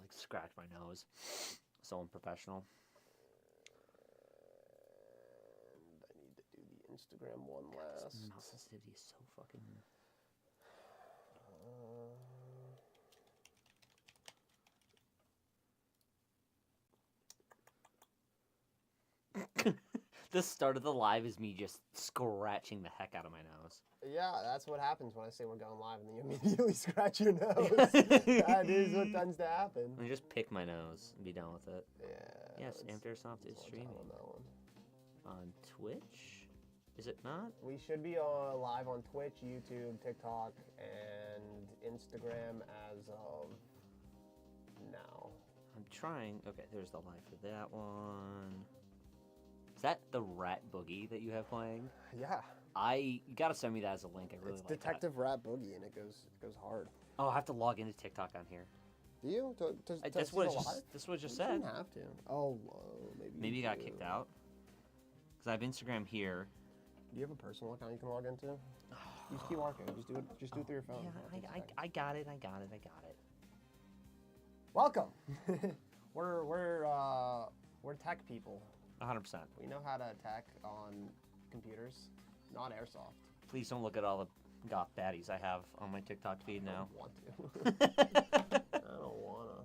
like scratch my nose. So unprofessional. And I need to do the Instagram one last. This mouse sensitivity is so fucking. The start of the live is me just scratching the heck out of my nose. Yeah, that's what happens when I say we're going live and then you immediately scratch your nose. That is what tends to happen. Let me just pick my nose and be done with it. Yeah. Yes, Airsoft is streaming. On that one. On Twitch? Is it not? We should be live on Twitch, YouTube, TikTok, and Instagram as of now. I'm trying. Okay, there's the live for that one. Is that the Rat Boogie that you have playing? Yeah. You gotta send me that as a link. I really It's like Detective Rat Boogie, and it goes hard. Oh, I have to log into TikTok on here. Do you? That's what it just said. You don't have to. Oh, maybe you got kicked out. Because I have Instagram here. Do you have a personal account you can log into? You just keep walking. Just do it through your phone. Yeah, I got it. Welcome. we're tech people. 100%. We know how to attack on computers, not Airsoft. Please don't look at all the goth baddies I have on my TikTok feed now. I don't want to. I don't wanna.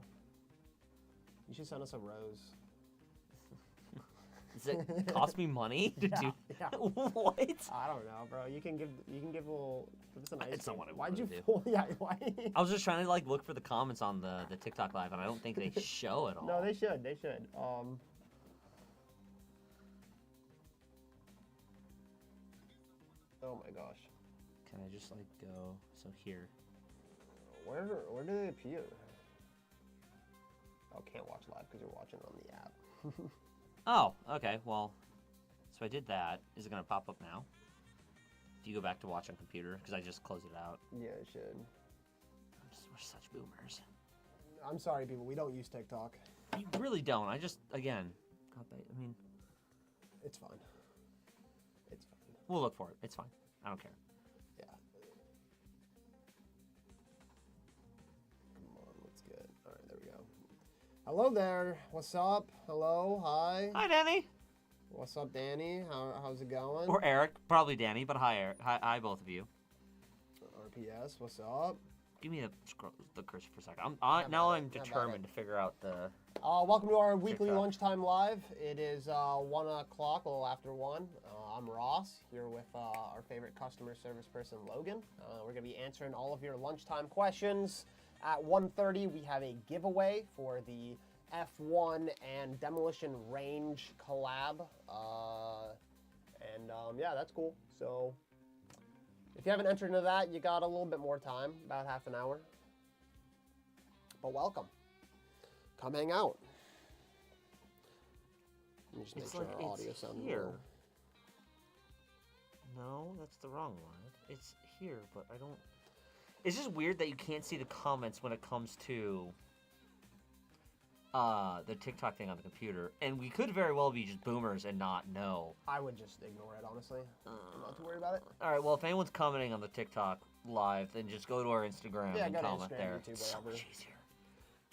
You should send us a rose. Does it cost me money to do? Yeah. What? I don't know, bro. You can give a little. Give us a nice. It's not what I Why'd wanted you? to do. Yeah. Why? I was just trying to like look for the comments on the TikTok live, and I don't think they show it all. No, they should. Oh my gosh. Can I just like go? So here. Where do they appear? Oh, can't watch live because you're watching on the app. Oh, okay. Well, so I did that. Is it gonna pop up now? If you go back to watch on computer, because I just closed it out. Yeah, it should. We're such boomers. I'm sorry, people. We don't use TikTok. You really don't. I mean, It's fine. It's fine. we'll look for it. It's fine. I don't care. Yeah. Come on, let's get. All right, there we go. Hello there. What's up? Hello. Hi. Hi, Danny. What's up, Danny? How's it going? Or Eric. Probably Danny, but hi, Eric. Hi, both of you. RPS. What's up? Give me the cursor for a second. I'm determined to figure out the. Welcome to our weekly TikTok. lunchtime live. It is 1 o'clock, a little after 1. I'm Ross, here with our favorite customer service person, Logan. We're going to be answering all of your lunchtime questions. At 1:30, we have a giveaway for the F1 and Demolition Range collab. Yeah, that's cool. So if you haven't entered into that, you got a little bit more time, about half an hour. But welcome. Come hang out. Let me just make It's sure like our it's audio sounds here. well. No, that's the wrong one. It's here, but I don't. It's just weird that you can't see the comments when it comes to the TikTok thing on the computer, and we could very well be just boomers and not know. I would just ignore it, honestly. I'm not too worried about it. All right, well, if anyone's commenting on the TikTok live, then just go to our Instagram and go to comment Instagram, there. YouTube, It's so whatever. much easier.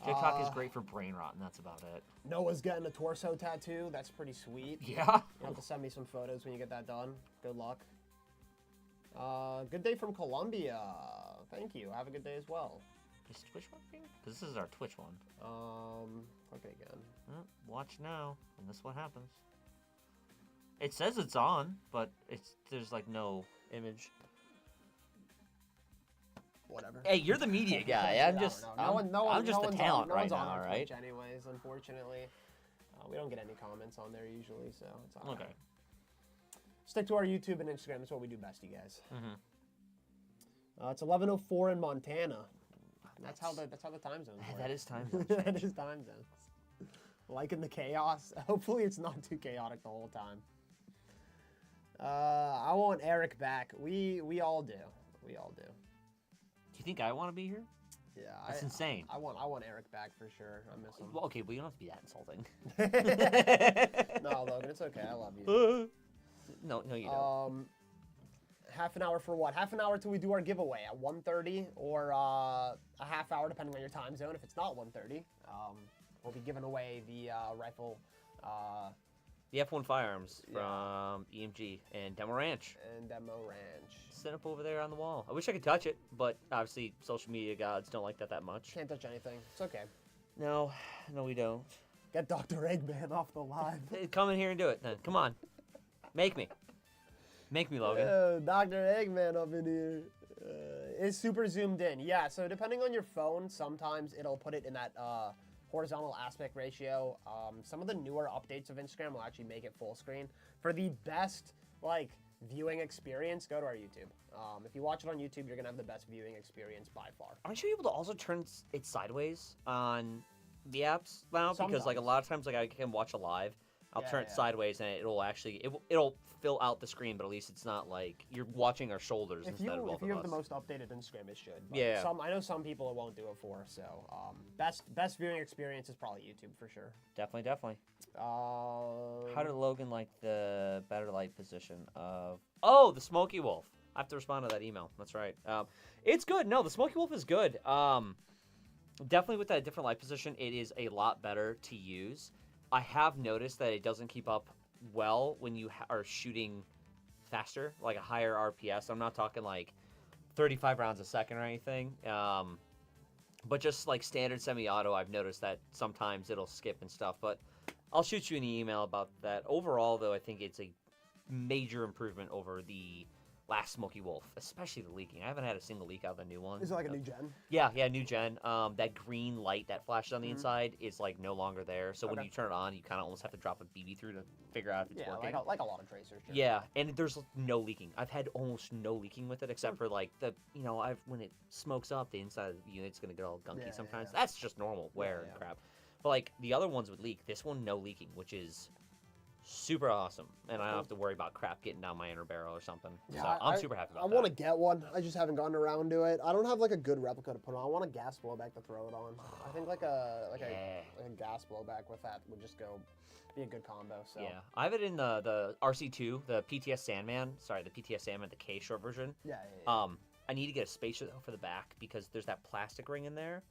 TikTok is great for brain rot, and that's about it. Noah's getting a torso tattoo. That's pretty sweet. Yeah. You'll have to send me some photos when you get that done. Good luck. Good day from Colombia. Thank you. Have a good day as well. Is Twitch one here? Because this is our Twitch one. Okay, again. Watch now, and this is what happens. It says it's on, but there's like no image. Whatever. Hey, you're the media guy. I'm just the talent right now, all right? Anyways, unfortunately, we don't get any comments on there usually, so it's all right. Okay. Stick to our YouTube and Instagram. That's what we do best, you guys. Mm-hmm. It's 11:04 in Montana. That's how the time zones work. That is time zone. That is time zones. Liking the chaos. Hopefully, it's not too chaotic the whole time. I want Eric back. We all do. We all do. Do you think I want to be here? Yeah, That's insane. I want Eric back for sure. I miss him. Well, okay, but you don't have to be that insulting. No, Logan, it's okay. I love you. No, you don't. Half an hour for what? Half an hour till we do our giveaway at 1:30, or a half hour depending on your time zone. If it's not 1:30, we'll be giving away the rifle. The F1 firearms from EMG and Demo Ranch. Set up over there on the wall. I wish I could touch it, but obviously social media gods don't like that much. Can't touch anything. It's okay. No, we don't. Get Dr. Eggman off the live. Hey, come in here and do it then. Come on. Make me, Logan. Dr. Eggman up in here. It's super zoomed in. Yeah, so depending on your phone, sometimes it'll put it in that horizontal aspect ratio. Some of the newer updates of Instagram will actually make it full screen. For the best, viewing experience, go to our YouTube. If you watch it on YouTube, you're going to have the best viewing experience by far. Aren't you able to also turn it sideways on the apps now? Sometimes. Because, a lot of times, I can watch a live. I'll turn it sideways, and it'll actually it'll fill out the screen, but at least it's not like you're watching our shoulders instead of both of us. If you have the most updated Instagram, it should. But yeah. I know some people it won't do it for. So best viewing experience is probably YouTube for sure. Definitely. How did Logan like the better light position of? Oh, the Smoky Wolf. I have to respond to that email. That's right. It's good. No, the Smoky Wolf is good. Definitely with that different light position, it is a lot better to use. I have noticed that it doesn't keep up well when you are shooting faster, like a higher RPS. I'm not talking 35 rounds a second or anything. But just standard semi-auto, I've noticed that sometimes it'll skip and stuff. But I'll shoot you an email about that. Overall, though, I think it's a major improvement over the last Smoky Wolf, especially the leaking. I haven't had a single leak out of the new one. Is it a new gen? Yeah, new gen. That green light that flashes on the inside is no longer there. So when you turn it on, you kind of almost have to drop a BB through to figure out if it's working. Like a lot of tracers. Sure. Yeah, and there's no leaking. I've had almost no leaking with it, except for when it smokes up, the inside of the unit's gonna get all gunky sometimes. That's just normal wear and crap. But the other ones would leak. This one, no leaking, which is super awesome, and I don't have to worry about crap getting down my inner barrel or something. Yeah, so I'm super happy about that. I want to get one. I just haven't gotten around to it. I don't have a good replica to put on. I want a gas blowback to throw it on. I think a gas blowback with that would just be a good combo. So yeah, I have it in the RC2, the PTS Sandman. Sorry, the PTS Sandman, the K short version. Yeah. I need to get a spacer though for the back because there's that plastic ring in there,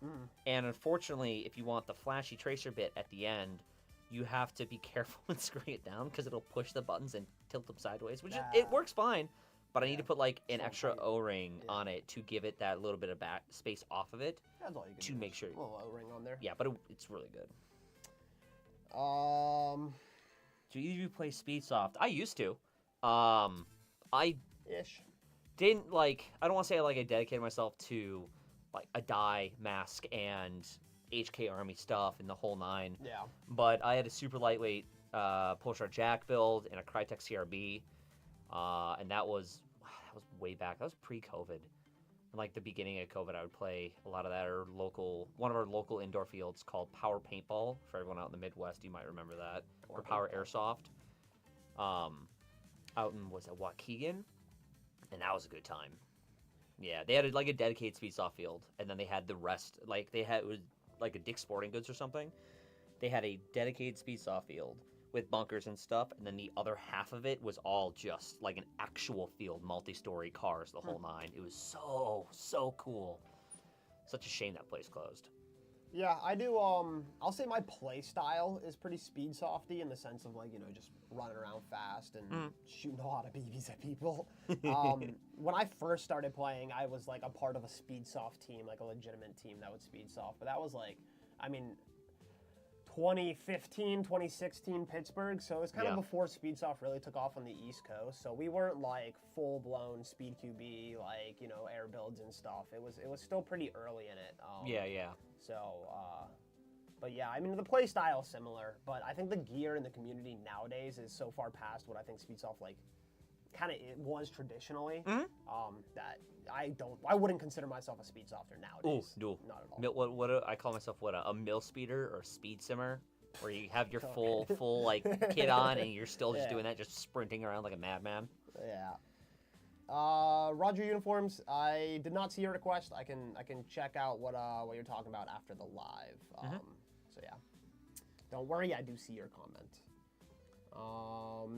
and unfortunately, if you want the flashy tracer bit at the end, you have to be careful when screwing it down because it'll push the buttons and tilt them sideways, which it works fine. But I need to put an extra O-ring on it to give it that little bit of back space off of it. That's all you can to do. make sure. A little O-ring on there. Yeah, but it's really good. Do you play Speedsoft? I used to. I didn't I don't want to say I dedicated myself to a dye mask and HK Army stuff and the whole nine. Yeah. But I had a super lightweight Pulsar Jack build and a Crytek CRB, and that was way back. That was pre-COVID. In the beginning of COVID, I would play a lot of that. Or one of our local indoor fields called Power Paintball. For everyone out in the Midwest, you might remember that. Or Power Airsoft. Out in Waukegan, and that was a good time. Yeah, they had a dedicated Speedsoft field, and then they had the rest. It was a Dick's Sporting Goods or something. They had a dedicated Speedsoft field with bunkers and stuff, and then the other half of it was all just an actual field, multi-story cars, the whole nine. It was so cool. Such a shame that place closed. Yeah, I do. I'll say my play style is pretty Speedsofty in the sense of just running around fast and shooting a lot of BBs at people. When I first started playing, I was a part of a Speedsoft team, a legitimate team that would Speedsoft. But that was 2015, 2016 Pittsburgh. So it was kind of before Speedsoft really took off on the East Coast. So we weren't full blown Speed QB, air builds and stuff. It was still pretty early in it. Yeah. So, but yeah, the play style is similar, but I think the gear in the community nowadays is so far past what I think Speedsoft kind of it was traditionally. That I wouldn't consider myself a Speedsofter nowadays. No, not at all. What I call myself a mill speeder or speed simmer, where you have your full kit on and you're still just doing that, just sprinting around like a madman. Yeah. Roger Uniforms, I did not see your request. I can check out what you're talking about after the live. So yeah, don't worry, I do see your comment.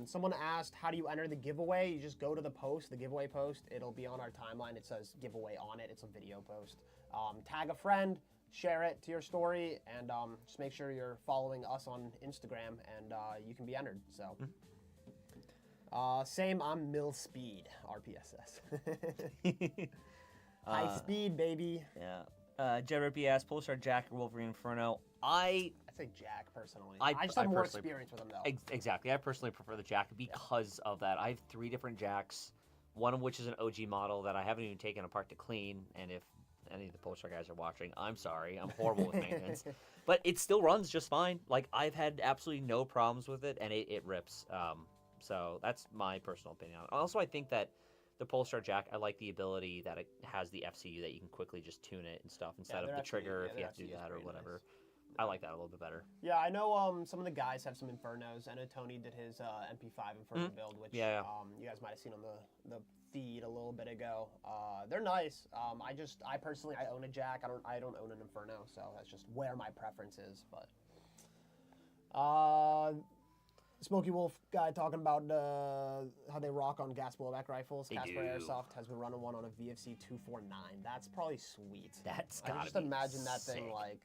Someone asked, how do you enter the giveaway? You just go to the post, the giveaway post. It'll be on our timeline. It says giveaway on it. It's a video post. Tag a friend, share it to your story, and just make sure you're following us on Instagram, and you can be entered. So, same. I'm Mill Speed, RPSS. High speed, baby. Yeah. Jared B asked, Polestar Jack or Wolverine Inferno. I'd say Jack, personally. I just have more experience with them, though. Exactly. I personally prefer the Jack because of that. I have 3 different Jacks, one of which is an OG model that I haven't even taken apart to clean, and if any of the Polestar guys are watching, I'm sorry. I'm horrible with maintenance. But it still runs just fine. Like, I've had absolutely no problems with it, and it rips. So that's my personal opinion. Also, I think that the Polestar Jack, I like the ability that it has the FCU that you can quickly just tune it and stuff instead of the trigger if you have to do that or whatever. Nice. I like that a little bit better. Yeah, I know some of the guys have some Infernos. I know Tony did his MP5 Inferno build, which you guys might have seen on the feed a little bit ago. They're nice. I personally own a Jack. I don't own an Inferno, so that's just where my preference is. But Smoky Wolf guy talking about how they rock on gas blowback rifles. Casper Airsoft has been running one on a VFC 249. That's probably sweet. That's gotta I just be imagine that sick. thing like,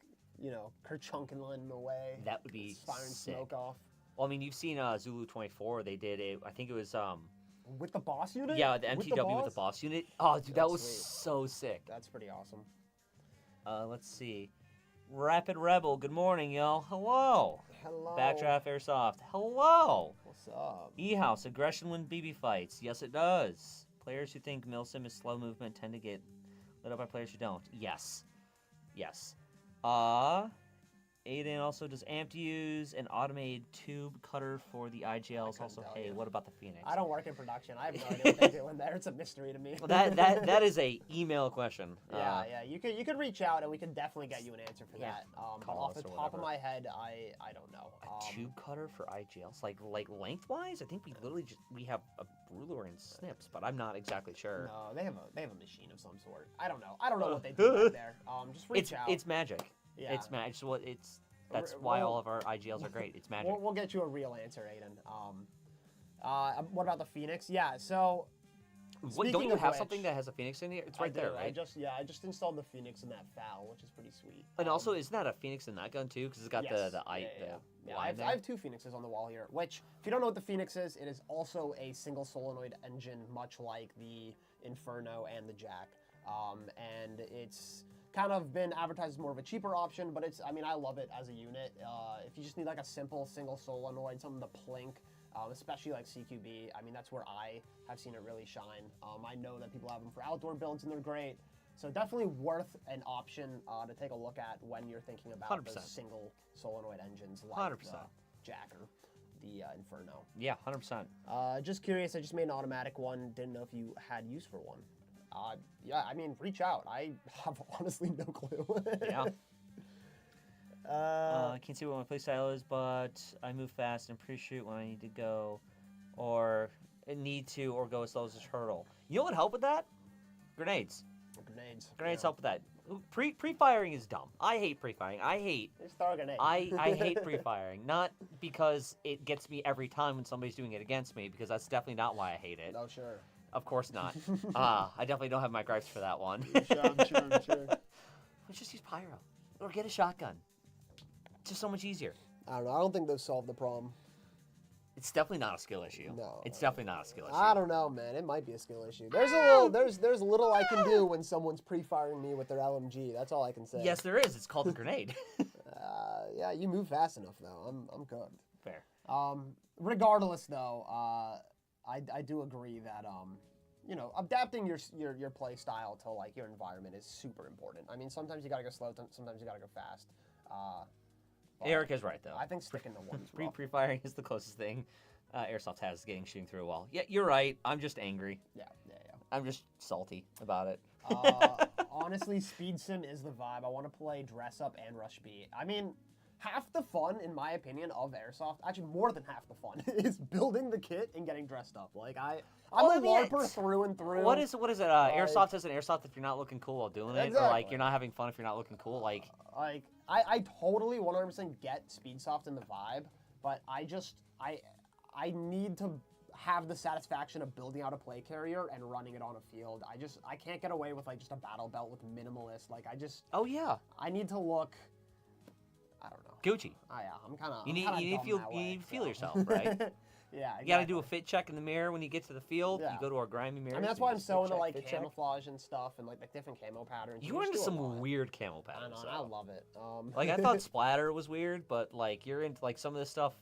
kerchunking away. That would be firing sick. Smoke off. Well, I mean, you've seen Zulu 24. They did it. I think it was with the boss unit. Yeah, the MTW with the boss unit. Oh, dude, that was sweet. so sick. That's pretty awesome. Let's see. Rapid Rebel. Good morning, y'all. Hello. Hello. Backdraft Airsoft. Hello. What's up? E-House. Aggression wins BB fights. Yes, it does. Players who think Milsim is slow movement tend to get lit up by players who don't. Yes. Yes. Aiden also, does Amped use an automated tube cutter for the IGLs? Also, hey, what about the Phoenix? I don't work in production. I have no idea what they do in there. It's a mystery to me. Well, that is a email question. Yeah. You could reach out and we could definitely get you an answer for that. But off the top of my head, I don't know. A tube cutter for IGLs, like lengthwise? I think we have a ruler and snips, but I'm not exactly sure. No, they have a machine of some sort. I don't know what they do back there. Just reach out. It's magic. Yeah. It's magic. That's why all of our IGLs are great. It's magic. We'll get you a real answer, Aiden. What about the Phoenix? Yeah, so... Don't you have something that has a Phoenix in here? It's right there, right? I just installed the Phoenix in that FAL, which is pretty sweet. And also, isn't that a Phoenix in that gun, too? Because it's got the I have 2 Phoenixes on the wall here, which, if you don't know what the Phoenix is, it is also a single solenoid engine, much like the Inferno and the Jack. And it's kind of been advertised as more of a cheaper option, but I love it as a unit. If you just need like a simple single solenoid, something to plink, especially like CQB, that's where I have seen it really shine. I know that people have them for outdoor builds and they're great. So definitely worth an option to take a look at when you're thinking about 100%. those single solenoid engines like 100%. the Jack or the Inferno. Yeah, 100%. Just curious, I just made an automatic one. Didn't know if you had use for one. Reach out. I have honestly no clue. Yeah. I can't see what my playstyle is, but I move fast and pre-shoot when I need to go, or go as slow as a hurdle. You know what help with that? Grenades. Grenades help with that. Pre-firing is dumb. I hate pre-firing. Just throw a grenade. I hate pre-firing. Not because it gets me every time when somebody's doing it against me, because that's definitely not why I hate it. No, sure. Of course not. I definitely don't have my gripes for that one. I'm sure. Let's just use pyro. Or get a shotgun. It's just so much easier. I don't know. I don't think those solve the problem. It's definitely not a skill issue. No. It's definitely not a skill issue. I don't know, man. It might be a skill issue. There's little I can do when someone's pre-firing me with their LMG. That's all I can say. Yes, there is. It's called a grenade. Yeah, you move fast enough, though. I'm good. Fair. Regardless, though, I do agree that adapting your play style to like your environment is super important. Sometimes you gotta go slow, sometimes you gotta go fast. Eric is right, though. I think sticking to one. Pre-firing is the closest thing Airsoft has to shooting through a wall. Yeah, you're right. I'm just angry. Yeah. I'm just salty about it. Honestly, Speed Sim is the vibe. I want to play Dress Up and Rush B. Half the fun, in my opinion, of Airsoft, actually more than half the fun, is building the kit and getting dressed up. Like, I'm a LARPer through and through. What is it? Airsoft isn't Airsoft if you're not looking cool while doing it, or like you're not having fun if you're not looking cool. I totally 100% get Speedsoft and the vibe, but I need to have the satisfaction of building out a play carrier and running it on a field. I can't get away with like just a battle belt with minimalist. Like Oh yeah. I need to look. I don't know. Gucci. Oh yeah, I'm kind of. You need to feel yourself, right? Yeah, exactly. You got to do a fit check in the mirror when you get to the field. Yeah. You go to our grimy mirror. I mean, that's why I'm so into like camouflage and stuff and like the different camo patterns. You're into some weird camo patterns. I love it. Like I thought splatter was weird, but like you're into like some of this stuff.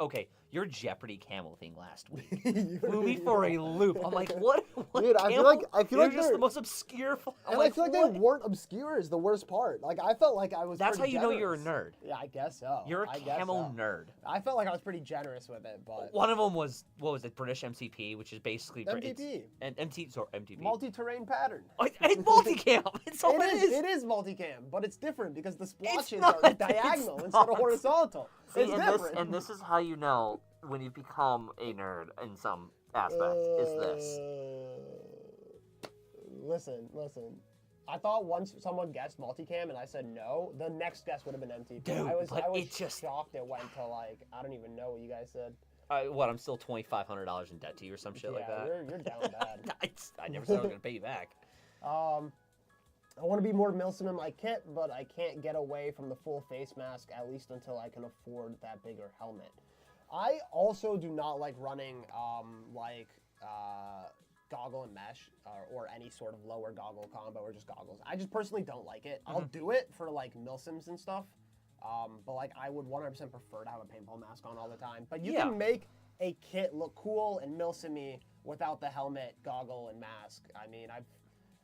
Okay, your Jeopardy camo thing last week threw me for a loop. I'm like, what? Dude, I feel like they're just the most obscure. And I feel like they weren't obscure is the worst part. Like I felt like I was. That's how you generous. know you're a nerd. Yeah, I guess so. You're a camo nerd. I felt like I was pretty generous with it, but one of them was what was it? British MCP, which is basically MTP. And MTP. Multi-terrain pattern. It's multicam. It's all it is. It is multicam, but it's different because the splotches not. are diagonal instead of horizontal. See, it's different. This is how you know when you become a nerd in some aspect. Is this? Listen. I thought once someone guessed multicam and I said no, the next guess would have been MTP. Dude, I was just shocked it went to like I don't even know what you guys said. I'm still $2,500 in debt to you or some shit like that. You're down bad. I never said I was gonna pay you back. I want to be more Milsim in my kit, but I can't get away from the full face mask, at least until I can afford that bigger helmet. I also do not like running goggle and mesh or any sort of lower goggle combo or just goggles. I just personally don't like it. I'll do it for like Milsims and stuff, but like I would 100% prefer to have a paintball mask on all the time. But you can make a kit look cool and Milsim-y without the helmet, goggle, and mask. I mean,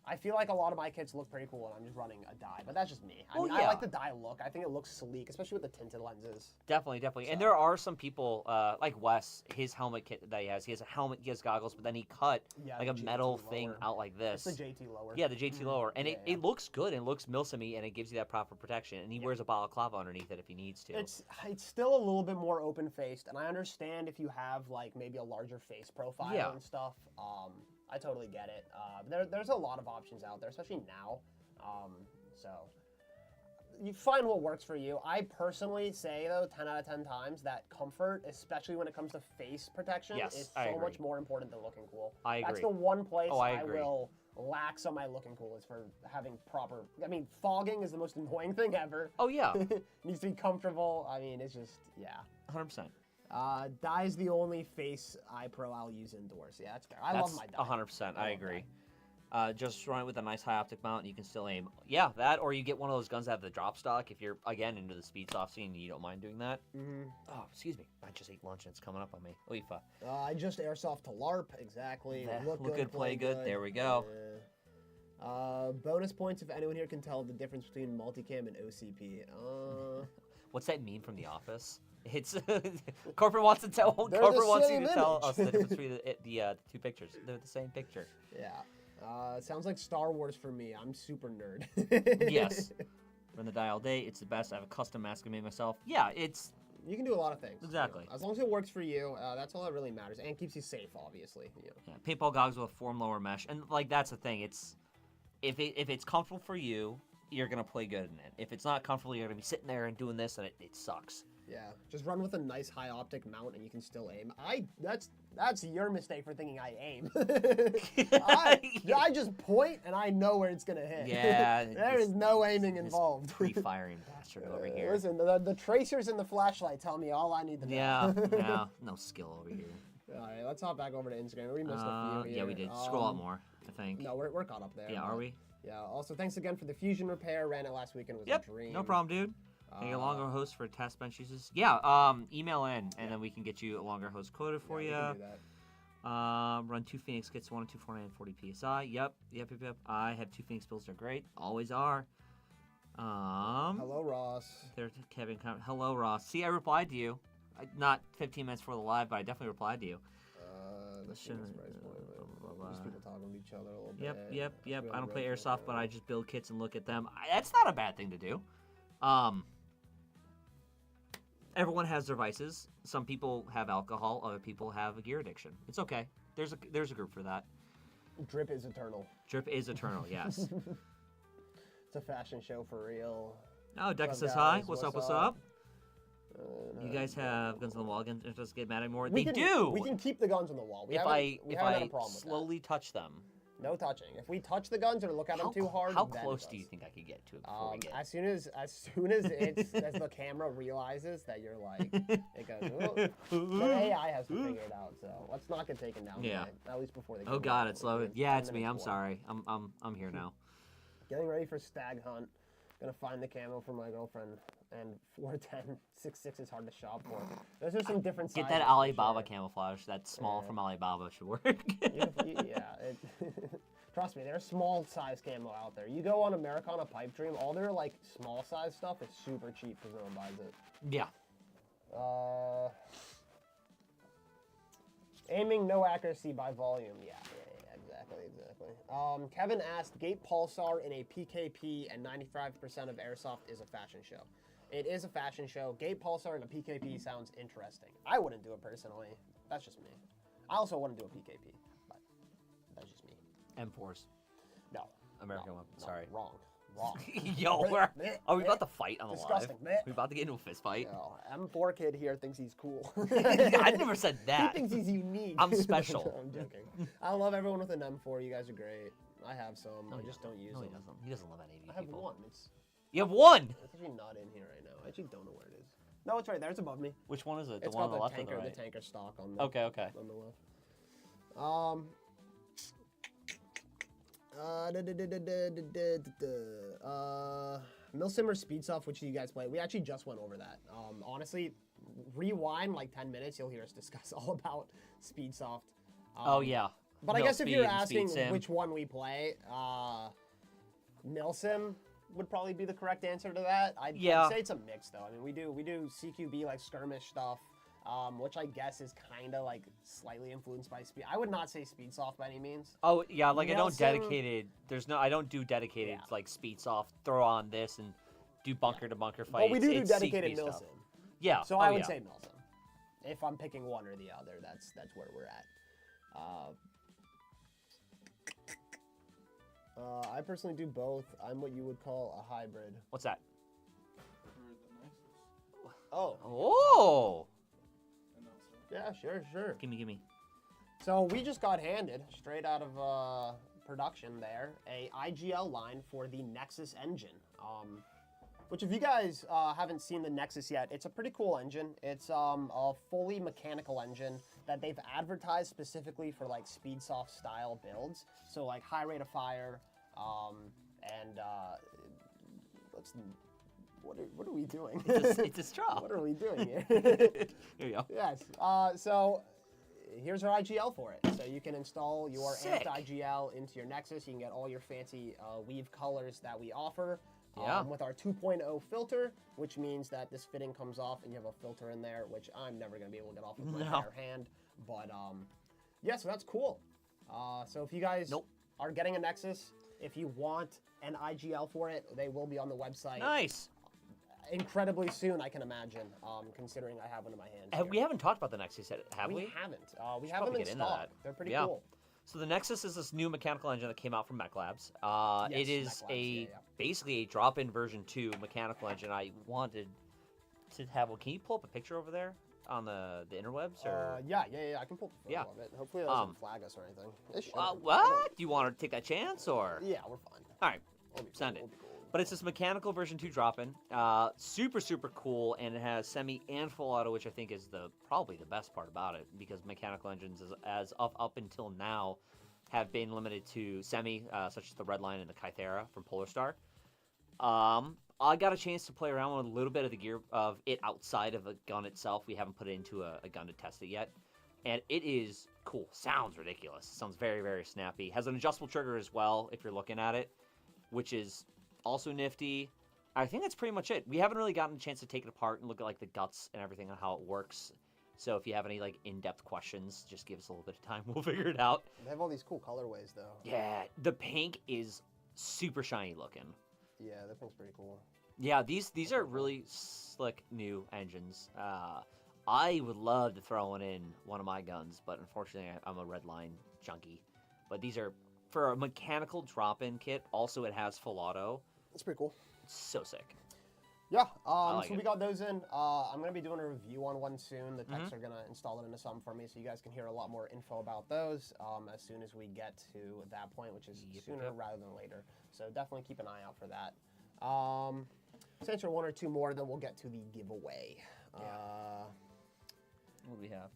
I feel like a lot of my kits look pretty cool and I'm just running a dye, but that's just me. I I like the dye look. I think it looks sleek, especially with the tinted lenses. Definitely. So. And there are some people, like Wes, his helmet kit that he has a helmet, he has goggles, but then he cut like a metal thing out like this. It's the JT lower. Yeah, the JT lower. And it looks good and looks Milsim-y and it gives you that proper protection. And he wears a balaclava underneath it if he needs to. It's still a little bit more open-faced, and I understand if you have like maybe a larger face profile and stuff. I totally get it. There's a lot of options out there, especially now. So you find what works for you. I personally say, though, 10 out of 10 times that comfort, especially when it comes to face protection, is so much more important than looking cool. I agree. That's the one place I will lax on my looking cool is for having proper... I mean, fogging is the most annoying thing ever. Oh, yeah. It needs to be comfortable. I mean, it's just, 100%. Dye's the only face eye pro I'll use indoors. Yeah, that's fair. I love my dye. 100%. I agree. Just run it with a nice high optic mount and you can still aim. Yeah, that, or you get one of those guns that have the drop stock if you're, again, into the speed soft scene and you don't mind doing that. Oh, excuse me. I just ate lunch and it's coming up on me. Oifa. I just airsoft to LARP, exactly. Look good, play good. There we go. Bonus points if anyone here can tell the difference between multicam and OCP. What's that meme from The Office? It's corporate wants to tell. Corporate wants you to tell us the difference between the two pictures. They're the same picture. Yeah. Sounds like Star Wars for me. I'm super nerd. Yes. Run the dye all day. It's the best. I have a custom mask I made myself. Yeah, it's. You can do a lot of things. Exactly. You know, as long as it works for you, that's all that really matters, and keeps you safe, obviously. You know. Yeah. Paintball goggles with form lower mesh, and like that's the thing. It's if it's comfortable for you, you're gonna play good in it. If it's not comfortable, you're gonna be sitting there and doing this, and it sucks. Yeah, just run with a nice high optic mount and you can still aim. That's your mistake for thinking I aim. I just point and I know where it's gonna hit. Yeah, there is no aiming involved. Pre-firing bastard over here. Listen, the tracers and the flashlight tell me all I need to know. Yeah, no skill over here. All right, let's hop back over to Instagram. We missed a few here. Yeah, we did. Scroll up more, I think. No, we're caught up there. Yeah, are we? Yeah. Also, thanks again for the fusion repair. Ran it last weekend. Was a dream. No problem, dude. Can you get a longer host for test bench uses? Yeah, email in, and then we can get you a longer host quoted for you. We can do that. Run 2 Phoenix kits, 1 249 40 PSI. Yep. I have 2 Phoenix builds. They're great. Always are. Hello, Ross. There's Kevin. Hello, Ross. See, I replied to you. Not 15 minutes before the live, but I definitely replied to you. Just people talking to each other a little bit. Yep. I don't play Airsoft, but I just build kits and look at them. That's not a bad thing to do. Everyone has their vices. Some people have alcohol. Other people have a gear addiction. It's okay. There's a group for that. Drip is eternal. Drip is eternal. Yes. It's a fashion show for real. Oh, Deca says hi. What's up? You guys have guns on the wall against us get mad anymore? We They can, do! We can keep the guns on the wall. We If haven't had a I problem with slowly touch them. that. No touching. If we touch the guns or look at them too hard, How then close it do you does. think I could get to it before we get? As soon as as the camera realizes that you're like, it goes. The AI has to figure it out. So let's not get taken down. Yeah. Tonight, at least before they. Oh God, it's loaded. Yeah, it's me. I'm sorry. I'm here now. Getting ready for stag hunt. Gonna find the camo for my girlfriend. And 410, 6.6 is hard to shop for. Those are some different sizes. Get that Alibaba camouflage. That small from Alibaba should work. Trust me, there's small size camo out there. You go on Americana Pipe Dream, all their like small size stuff is super cheap because no one buys it. Yeah. Aiming no accuracy by volume. Yeah, exactly. Kevin asked, Gate Pulsar in a PKP and 95% of Airsoft is a fashion show. It is a fashion show. Gate Pulsar in a PKP sounds interesting. I wouldn't do it personally. That's just me. I also wouldn't do a PKP, but that's just me. M4s. No. American no, weapon. no, Sorry. Wrong. Yo, are we about to fight on the Disgusting. live? We about to get into a fist fight? No, M4 kid here thinks he's cool. I never said that. He thinks he's unique. I'm special. No, I'm joking. I love everyone with an M4. You guys are great. I have some. I just don't use them. He doesn't love any of you I have people. one. You have one! It's actually not in here right now. I actually don't know where it is. No, it's right there. It's above me. Which one is it? The It's one on got the left tanker, or the right? the tanker stock on the Okay. on the left. Milsimmer Speedsoft, which you guys play. We actually just went over that. Honestly, rewind like 10 minutes, you'll hear us discuss all about Speedsoft. Oh yeah. But I guess if you're asking which one we play, Milsim would probably be the correct answer to that. I'd say it's a mix though. I mean, we do CQB like skirmish stuff, which I guess is kind of like slightly influenced by speed. I would not say Speedsoft by any means. Oh yeah, like I don't Milsim- I don't do dedicated like Speedsoft. Throw on this and do bunker to bunker fights. But we do It's dedicated CQB Milsim. stuff. Yeah. So I would say Milsim. If I'm picking one or the other, that's where we're at. I personally do both. I'm what you would call a hybrid. What's that? Oh. Oh. Yeah, sure. Gimme. So we just got handed, straight out of production there, a IGL line for the Nexus engine. Which if you guys haven't seen the Nexus yet, it's a pretty cool engine. It's a fully mechanical engine that they've advertised specifically for like Speedsoft style builds. So like high rate of fire, and what are we doing? It's a straw. What are we doing here? Here you go. Yes. So here's our IGL for it. So you can install your amped IGL into your Nexus. You can get all your fancy weave colors that we offer. With our 2.0 filter, which means that this fitting comes off and you have a filter in there, which I'm never going to be able to get off with my bare hand. But yeah, so that's cool. So if you guys are getting a Nexus, if you want an IGL for it, they will be on the website. Nice. Incredibly soon, I can imagine, considering I have one in my hand. We haven't talked about the Nexus yet, have we? We haven't. We have them in stock. They're pretty cool. So the Nexus is this new mechanical engine that came out from Mech Labs. It is basically a drop-in version 2 mechanical engine. I wanted to have one. Can you pull up a picture over there on the interwebs? Or? Yeah. I can pull up a photo of it. Hopefully it doesn't flag us or anything. It shouldn't. What? Do you want to take that chance or? Yeah, we're fine. All right, send it. But it's this mechanical version 2 drop-in. Super cool, and it has semi and full auto, which I think is probably the best part about it, because mechanical engines, as up until now, have been limited to semi, such as the Redline and the Kythera from Polar Star. I got a chance to play around with a little bit of the gear of it outside of the gun itself. We haven't put it into a gun to test it yet, and it is cool. Sounds ridiculous. Sounds very snappy. Has an adjustable trigger as well, if you're looking at it, which is also nifty. I think that's pretty much it. We haven't really gotten a chance to take it apart and look at like the guts and everything and how it works. So if you have any like in-depth questions, just give us a little bit of time. We'll figure it out. They have all these cool colorways though. Yeah, the pink is super shiny looking. Yeah, that pink's pretty cool. Yeah, these are really slick new engines. I would love to throw one in one of my guns, but unfortunately I'm a Redline junkie. But these are for a mechanical drop-in kit. Also, it has full auto. That's pretty cool. It's so sick. Yeah, like so we it. got those in. I'm going to be doing a review on one soon. The techs are going to install it into something for me, so you guys can hear a lot more info about those as soon as we get to that point, which is sooner rather than later. So definitely keep an eye out for that. Let's answer one or two more, then we'll get to the giveaway. What do we have?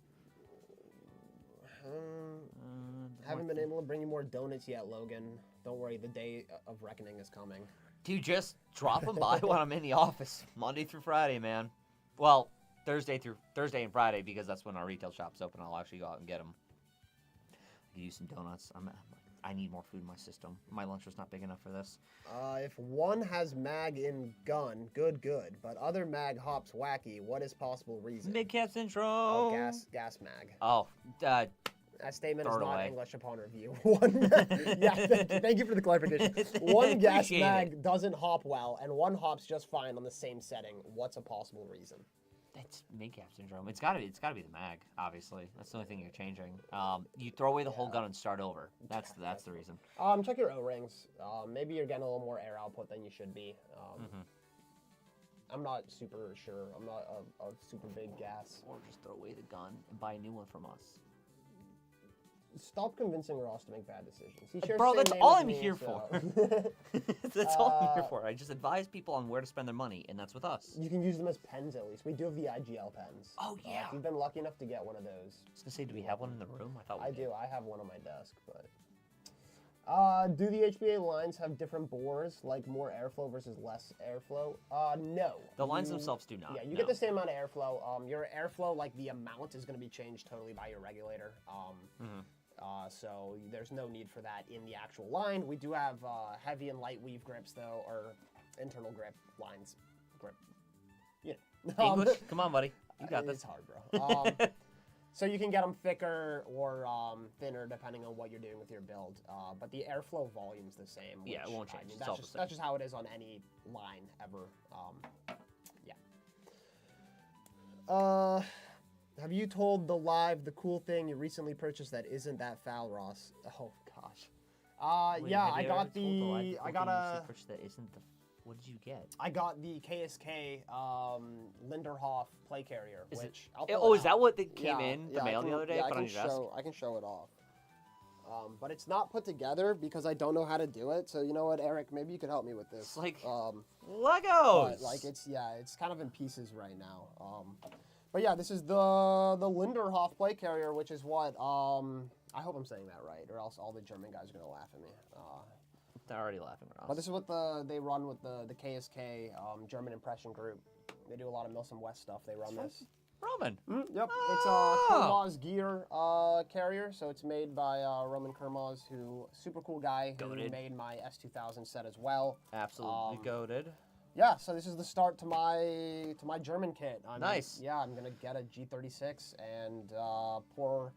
Haven't been able to bring you more donuts yet, Logan. Don't worry, the day of reckoning is coming. Dude, just drop them by when I'm in the office, Monday through Friday, man. Well, Thursday and Friday, because that's when our retail shop's open. I'll actually go out and get them. I could use some donuts. I need more food in my system. My lunch was not big enough for this. If one has mag in gun, good. But other mag hops wacky, what is possible reason? Big cat syndrome. Oh, gas mag. Oh, that statement is throw it not away. English upon review. Thank you for the clarification. One gas Appreciate mag doesn't hop well, and one hops just fine on the same setting. What's a possible reason? That's mid-cap syndrome. It's gotta be the mag, obviously. That's the only thing you're changing. You throw away the whole gun and start over. That's the reason. Check your O-rings. Maybe you're getting a little more air output than you should be. I'm not super sure. I'm not a super big gas. Or just throw away the gun and buy a new one from us. Stop convincing Ross to make bad decisions. He Bro, that's all I'm here so. for. That's all I'm here for. I just advise people on where to spend their money, and that's with us. You can use them as pens at least. We do have the IGL pens. Oh, yeah. If you've been lucky enough to get one of those. I was gonna say, do we have one in the room? I thought we I did. do. I have one on my desk, but. Do the HBA lines have different bores, like more airflow versus less airflow? No. The lines themselves do not. Yeah, you get the same amount of airflow. Your airflow, like the amount, is going to be changed totally by your regulator. So there's no need for that in the actual line. We do have heavy and light weave grips, though, or internal grip lines. Grip. You know. English? Come on, buddy. You got this. It's hard, bro. So you can get them thicker or thinner depending on what you're doing with your build. But the airflow volume's the same. Yeah, it won't change. I mean, It's all the same. that's just how it is on any line ever. Yeah. Have you told the cool thing you recently purchased that isn't that foul, Ross? Oh gosh. Wait, Yeah, have I you got ever told live the, I cool got thing you a, said first that isn't the. What did you get? I got the KSK Linderhof play carrier, Is it- which I'll Oh, pull it is that out. what they came Yeah, in the yeah, I mail can- the other day? yeah, Put on your desk. I can show it off. But it's not put together because I don't know how to do it. So you know what, Eric? Maybe you could help me with this. It's like Legos. Legos. Like it's kind of in pieces right now. But yeah, this is the Linderhof play carrier, which is what I hope I'm saying that right, or else all the German guys are gonna laugh at me. They're already laughing at us. But this is what they run with the KSK German impression group. They do a lot of Milsom West stuff. They run this. Roman. Yep, it's a Oh. Kermaz gear carrier, so it's made by Roman Kermaz, who super cool guy who Goated. made my S2000 set as well. Absolutely goaded. Yeah, so this is the start to my German kit. Nice. Yeah, I'm gonna get a G36 and pour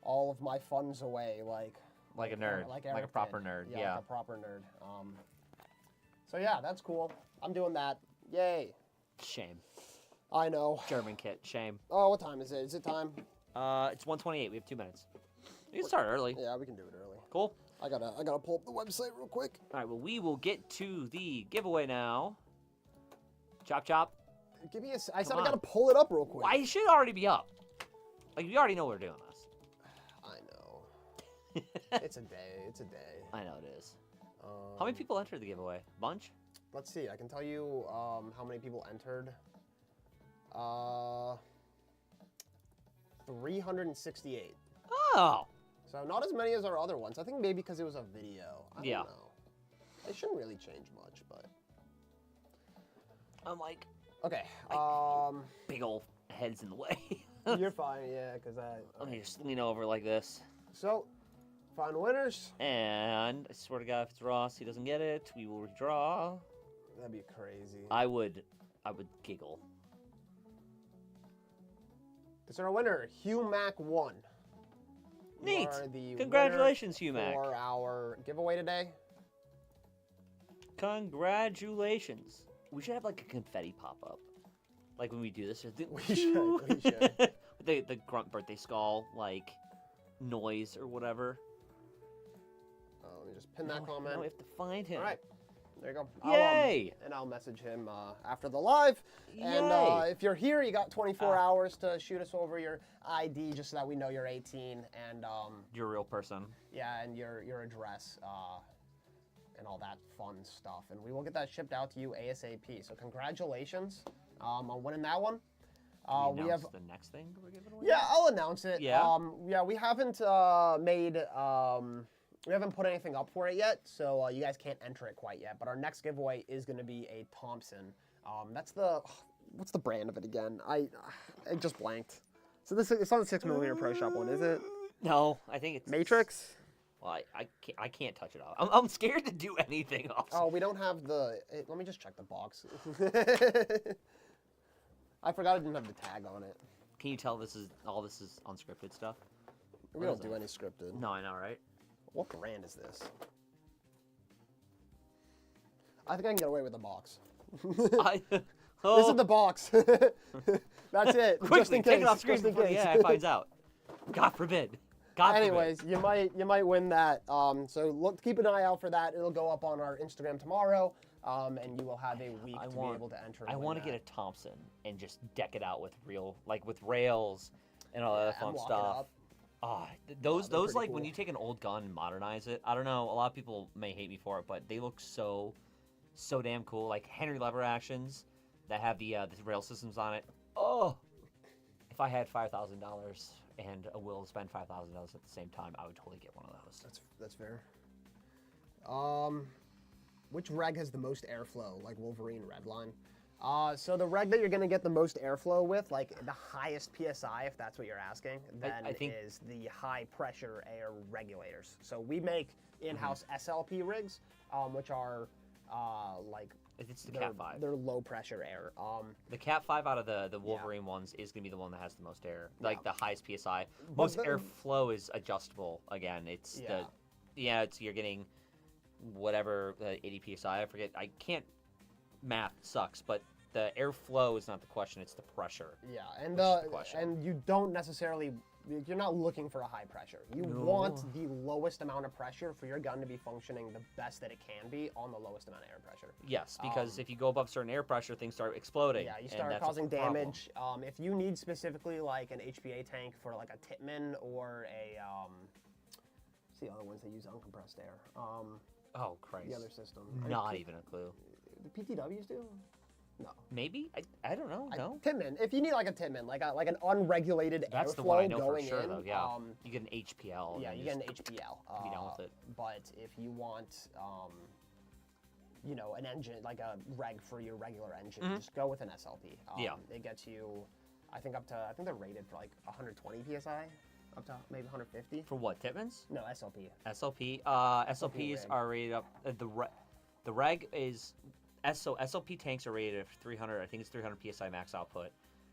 all of my funds away Like a nerd. like Like a Eric proper did. nerd. Yeah, Yeah. like a proper nerd. So yeah, that's cool. I'm doing that. Yay. Shame. I know. German kit. Shame. Oh, what time is it? Is it time? It's 1:28. We have 2 minutes. You can start early. Yeah, we can do it early. Cool. I gotta pull up the website real quick. All right. Well, we will get to the giveaway now. Chop chop. Give me I said Come I gotta on. pull it up real quick. Why it should already be up? Like we already know we're doing this. I know. It's a day. It's a day. I know it is. How many people entered the giveaway? Bunch? Let's see. I can tell you how many people entered. 368. Oh. So not as many as our other ones. I think maybe because it was a video. I Yeah. don't know. It shouldn't really change much, but I'm like okay. big old heads in the way. You're fine. Yeah, because Let me just lean over like this. So, find winners. And I swear to God, if it's Ross, he doesn't get it, we will redraw. That'd be crazy. I would giggle. This is our winner, Hugh Mac 1. You Neat. are the Congratulations, winner Hugh Mac. for our giveaway today. Congratulations. We should have like a confetti pop up, like when we do this. We should. the grunt birthday skull like noise or whatever. Let me just pin that comment. Now we have to find him. All right. There you go. Yay! And I'll message him after the live. And Yay! if you're here, you got 24 hours to shoot us over your ID just so that we know you're 18 and You're a real person. yeah, and your address and all that fun stuff. And we will get that shipped out to you ASAP. So congratulations on winning that one. We have the next thing we're giving away. Yeah, I'll announce it. Yeah. Yeah, we haven't we haven't put anything up for it yet, so you guys can't enter it quite yet. But our next giveaway is going to be a Thompson. That's the what's the brand of it again? I just blanked. So it's not the 6mm Pro Shop one, is it? No, I think it's Matrix. Well, I can't touch it off. I'm scared to do anything else. Oh, we don't have the. Let me just check the box. I forgot it didn't have the tag on it. Can you tell this is unscripted stuff? We don't do any scripted. No, I know, right? What brand is this? I think I can get away with the box. This is the box. That's it. Quickly, just in case. take it off screen just in before the case. AI finds out. God forbid. God Anyways, you might win that. So keep an eye out for that. It'll go up on our Instagram tomorrow, and you will have a week to be able to enter. I want to get a Thompson and just deck it out with with rails and all that fun stuff. Those like cool. when you take an old gun and modernize it. I don't know. A lot of people may hate me for it, but they look so damn cool. Like Henry lever actions that have the rail systems on it. Oh, if I had $5,000 and a will to spend $5,000 at the same time, I would totally get one of those. That's fair. Which reg has the most airflow? Like Wolverine Redline. So the reg that you're gonna get the most airflow with, like the highest PSI, if that's what you're asking, then I think is the high pressure air regulators. So we make in-house SLP rigs, which are like it's the Cat 5. They're low pressure air. The Cat 5 out of the Wolverine ones is going to be the one that has the most air, like the highest PSI. Most airflow is adjustable. Again, it's you're getting whatever 80 PSI. I forget. I can't. Math sucks, but the airflow is not the question. It's the pressure. Yeah, and you don't necessarily. You're not looking for a high pressure. You want the lowest amount of pressure for your gun to be functioning the best that it can be on the lowest amount of air pressure. Yes, because if you go above certain air pressure, things start exploding. Yeah, you start causing damage. If you need specifically like an HPA tank for like a Tippmann or a, what's the other ones that use uncompressed air? Oh Christ. The other system. Not even a clue. The PTWs do? No. Maybe? I don't know. No. Tippmann. If you need like a Tippmann, like an unregulated That's airflow the one I know going for sure, in, though. Yeah. You get an HPL. Yeah, you get an HPL. Be done with it. But if you want, an engine, like a reg for your regular engine, just go with an SLP. It gets you, I think they're rated for like 120 PSI. Up to maybe 150. For what, Tippmanns? No, SLP. SLP. SLPs are rated up. The reg is. SLP tanks are rated at 300. I think it's 300 psi max output.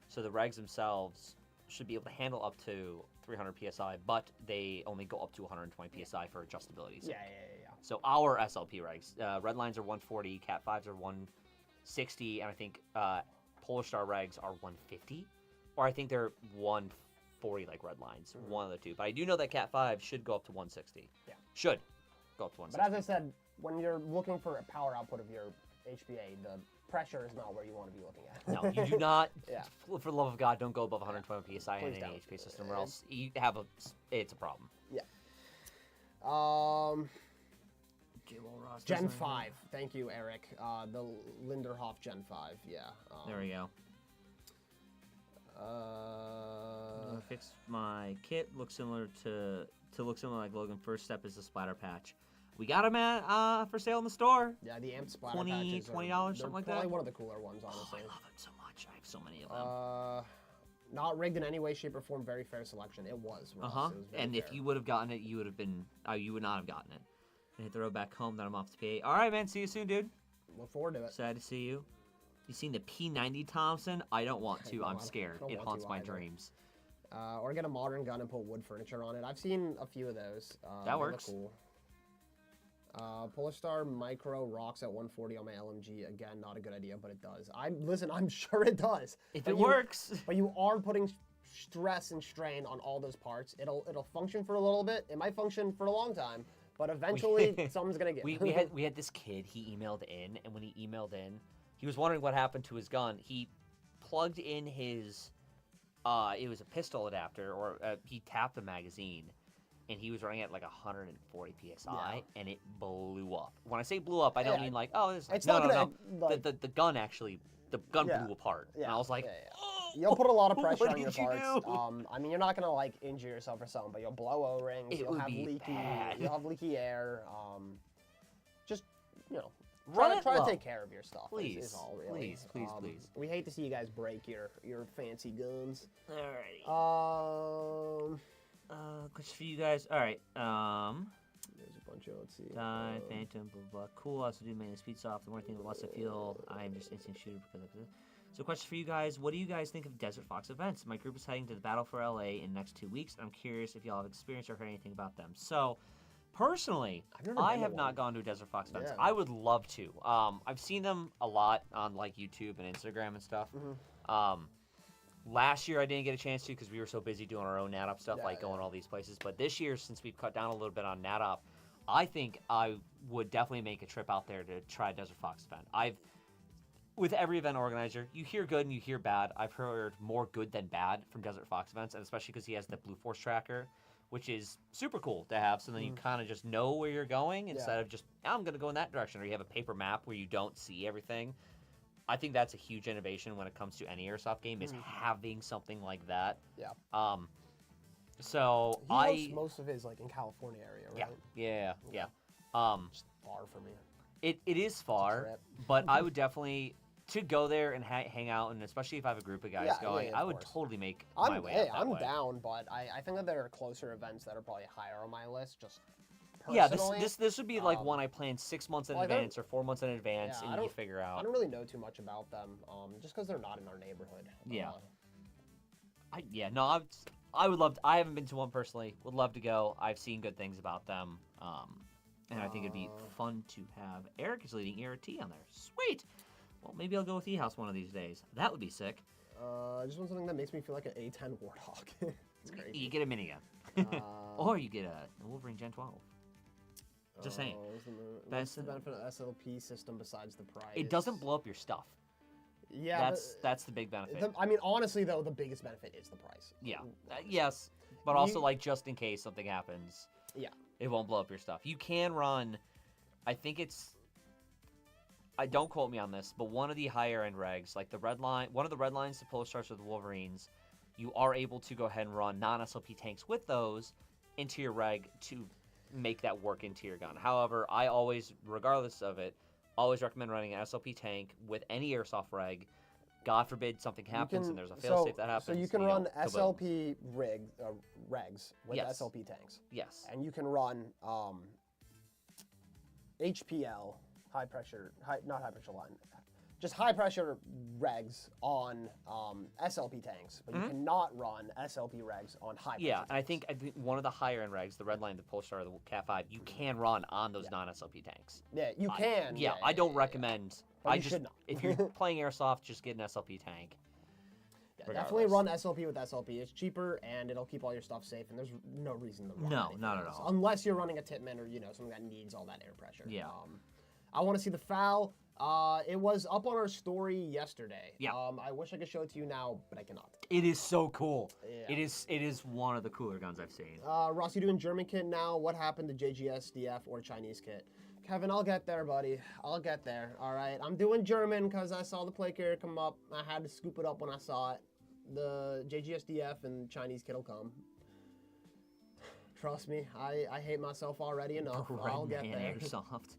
So the regs themselves should be able to handle up to 300 psi, but they only go up to 120 psi for adjustability. Yeah. So our SLP regs, red lines are 140, Cat 5s are 160, and I think Polar Star regs are 150, or I think they're 140 like red lines, one of the two. But I do know that Cat 5 should go up to 160. Yeah. Should go up to 160. But as I said, when you're looking for a power output of your HPA, the pressure is not where you want to be looking at. No, you do not. For the love of God, don't go above 120 psi in any HPA system, or else you have it's a problem. Yeah. Gen 5. Thank you, Eric. The Linderhof Gen 5. Yeah. There we go. Fix my kit. Looks similar like Logan. First step is the splatter patch. We got them at for sale in the store. Yeah, the amp splatter patches $20, something like that. Probably one of the cooler ones, honestly. I love it so much. I have so many of them. Not rigged in any way, shape, or form. Very fair selection. It was. And if you would have gotten it, you would have been. You would not have gotten it. And hit the road back home. Then I'm off to PA. All right, man. See you soon, dude. Look forward to it. Sad to see you. You seen the P90 Thompson? I don't want to. I'm scared. It haunts my dreams. Or get a modern gun and put wood furniture on it. I've seen a few of those. That works. Cool. Polar Micro rocks at 140 on my LMG. Again, not a good idea, but it does. I'm sure it does. If it works. But you are putting stress and strain on all those parts. It'll function for a little bit. It might function for a long time, But eventually, something's gonna give. we had this kid. He emailed in, and when he emailed in, he was wondering what happened to his gun. He plugged in his, it was a pistol adapter, or he tapped the magazine, and he was running at like 140 psi, and it blew up. When I say blew up, I don't mean like, oh, this. It's No. like, The gun actually, the gun blew apart, and I was like, oh, you'll put a lot of pressure what on your did you parts. do? I mean, you're not gonna like injure yourself or something, but you'll blow O-rings. It You'll would have be leaky. bad. You'll have leaky air. Just Run try it to low. take care of your stuff. Please, is all really. please. We hate to see you guys break your fancy guns. Alrighty. Question for you guys. All right. There's a bunch of, let's see. Phantom, blah, blah, blah. Cool. Also do mainly speed soft. The more thing, the less I feel I'm just instant shooter because of this. So, question for you guys: what do you guys think of Desert Fox events? My group is heading to the Battle for LA in the next 2 weeks. I'm curious if y'all have experienced or heard anything about them. So, personally, I have not gone to a Desert Fox events. Yeah. I would love to. I've seen them a lot on like YouTube and Instagram and stuff. Last year I didn't get a chance to because we were so busy doing our own NatOp stuff, going all these places. But this year, since we've cut down a little bit on NatOp, I think I would definitely make a trip out there to try a Desert Fox event. With every event organizer, you hear good and you hear bad. I've heard more good than bad from Desert Fox events, and especially because he has the Blue Force tracker, which is super cool to have. So then you kind of just know where you're going instead of just, I'm going to go in that direction. Or you have a paper map where you don't see everything. I think that's a huge innovation when it comes to any Airsoft game is having something like that. Yeah. So he hosts most of his like in California area, right? Yeah. Just far for me. It is far, but I would definitely to go there and hang out, and especially if I have a group of guys going, I would totally make my way out that I'm way. down, but I think that there are closer events that are probably higher on my list. Just personally. Yeah, this would be like one I plan 6 months in advance or 4 months in advance, and you figure out. I don't really know too much about them, just because they're not in our neighborhood. I would love to, I haven't been to one personally. Would love to go. I've seen good things about them. And I think it'd be fun to have Eric is leading ERT on there. Sweet. Well, maybe I'll go with E-House one of these days. That would be sick. I just want something that makes me feel like an A10 Warthog. It's crazy. You get a minigun. Or you get a Wolverine Gen 12. Just saying. What's the benefit of SLP system besides the price? It doesn't blow up your stuff. Yeah, that's the big benefit. I mean, honestly, though, the biggest benefit is the price. Yeah. Yes. But also, like, just in case something happens. Yeah. It won't blow up your stuff. You can run, I think it's, don't quote me on this, but one of the higher end regs, like the red line, one of the red lines to Polar Stars with the Wolverines, you are able to go ahead and run non-SLP tanks with those into your reg to make that work into your gun. However, I always, regardless of it, always recommend running an SLP tank with any Airsoft reg. God forbid something happens and there's a failsafe that happens. So you can run SLP regs with SLP tanks. Yes. And you can run HPL, not high pressure line, just high pressure regs on SLP tanks, but you cannot run SLP regs on high pressure tanks. And I think one of the higher end regs, the red line, the Polestar, the Cat 5, you can run on those non-SLP tanks. Yeah, you can. I don't recommend. But you should not. If you're playing Airsoft, just get an SLP tank. Yeah, definitely run SLP with SLP. It's cheaper and it'll keep all your stuff safe, and there's no reason to run anything not at else. all. Unless you're running a Tipman or something that needs all that air pressure. Yeah. I want to see the FAL. It was up on our story yesterday. Yeah. I wish I could show it to you now, but I cannot. It is so cool. Yeah. It is one of the cooler guns I've seen. Ross, you doing German kit now? What happened to JGSDF or Chinese kit? Kevin, I'll get there, buddy. I'll get there. All right. I'm doing German because I saw the play carrier come up. I had to scoop it up when I saw it. The JGSDF and Chinese kit will come. Trust me, I hate myself already enough. I'll get there. Airsoft.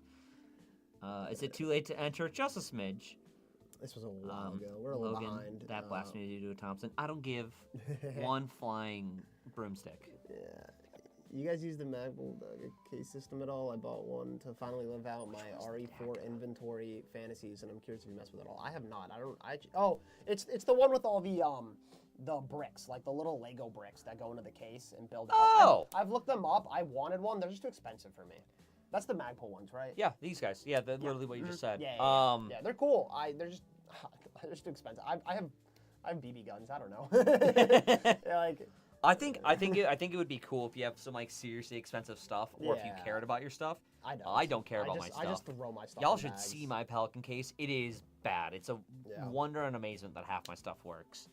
Is it too late to enter? Just a smidge. This was a while ago. We're a little Logan, behind. That blasphemy to do a Thompson. I don't give one flying broomstick. Yeah. You guys use the Magpul case system at all? I bought one to finally live out my RE4 inventory fantasies, and I'm curious if you mess with it all. I have not. It's the one with all the bricks, like the little Lego bricks that go into the case and build out. Oh! I've looked them up. I wanted one. They're just too expensive for me. That's the Magpul ones, right? Yeah, these guys. Yeah, that's literally what you just said. Yeah, they're cool. They're just too expensive. I have BB guns. I don't know. I think it would be cool if you have some like seriously expensive stuff, or if you cared about your stuff. I don't care about my stuff. I just throw my stuff. Y'all in should bags. see my Pelican case. It is bad. It's a wonder and amazement that half my stuff works.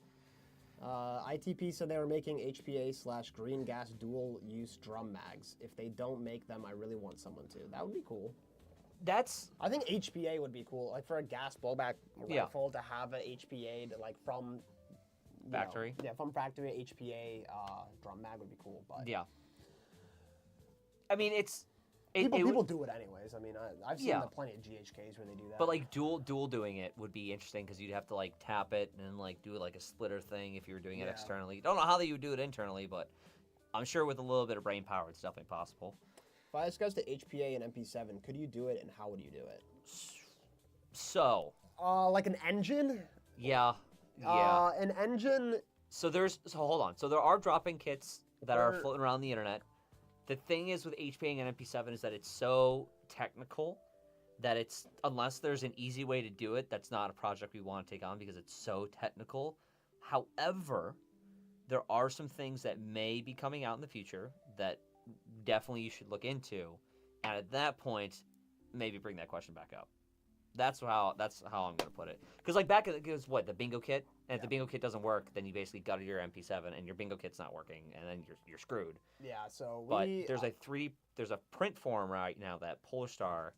ITP said they were making HPA/green gas dual-use drum mags. If they don't make them, I really want someone to. That would be cool. I think HPA would be cool, like for a gas blowback rifle to have a HPA from factory. From factory HPA drum mag would be cool. But I mean, people do it anyways. I mean, I've seen plenty of GHKs where they do that. But like dual doing it would be interesting because you'd have to like tap it and like do like a splitter thing if you were doing it externally. Don't know how you would do it internally, but I'm sure with a little bit of brain power, it's definitely possible. If I discussed the HPA and MP7, could you do it, and how would you do it? So. Like an engine? Yeah. An engine. So hold on. So there are drop-in kits that are floating around the internet. The thing is with HPA and MP7 is that it's so technical that it's, unless there's an easy way to do it, that's not a project we want to take on because it's so technical. However, there are some things that may be coming out in the future that definitely you should look into, and at that point, maybe bring that question back up. That's how I'm gonna put it. Because like back it was the bingo kit, and if the bingo kit doesn't work, then you basically gutted your MP7, and your bingo kit's not working, and then you're screwed. Yeah. So there's a print forum right now that Polestar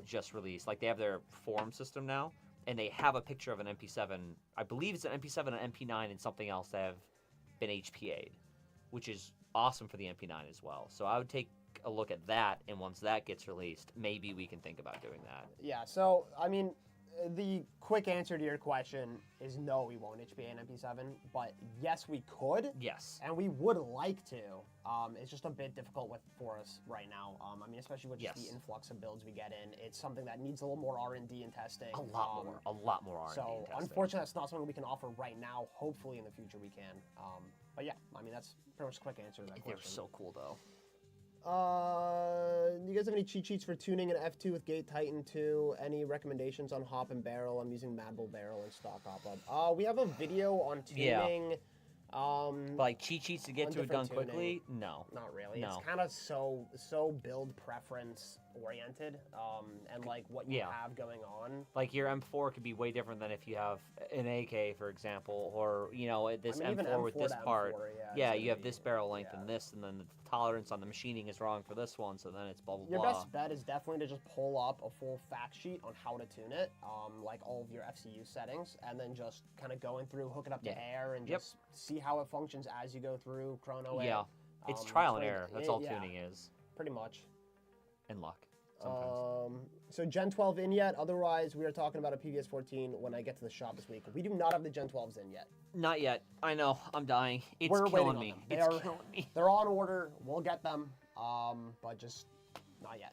just released. Like they have their forum system now, and they have a picture of an MP7. I believe it's an MP7, an MP9, and something else that have been HPA'd, which is awesome for the MP9 as well. So I would take a look at that, and once that gets released, maybe we can think about doing that. Yeah, so I mean, the quick answer to your question is no, we won't HPA an MP7, but yes, we could. Yes. And we would like to. It's just a bit difficult for us right now. I mean, especially with just the influx of builds we get in, it's something that needs a little more R&D and testing. A lot more R&D so and testing. Unfortunately, that's not something we can offer right now. Hopefully in the future we can. But yeah, I mean, that's pretty much a quick answer to that question. They're so cool though. Do you guys have any cheat sheets for tuning an F2 with Gate Titan 2? Any recommendations on hop and barrel? I'm using Mad Bull barrel and stock hop up. We have a video on tuning. Like cheat sheets to get to it done quickly? No. Not really. No. It's kind of so build preference oriented, and like what you have going on. Like your M4 could be way different than if you have an AK, for example, or this M4 with this part. You have this barrel length and this, and then the tolerance on the machining is wrong for this one, so then it's blah blah blah. Your best bet is definitely to just pull up a full fact sheet on how to tune it, like all of your FCU settings, and then just kind of going through, hook it up to air, and just see how it functions as you go through chrono. Yeah, it's trial and error. That's all tuning is. Pretty much. And luck. Sometimes. So Gen 12 in yet? Otherwise, we are talking about a PVS 14 when I get to the shop this week. We do not have the Gen 12s in yet. Not yet. I know. I'm dying. We're killing me. It's killing me. They're on order. We'll get them. But just not yet.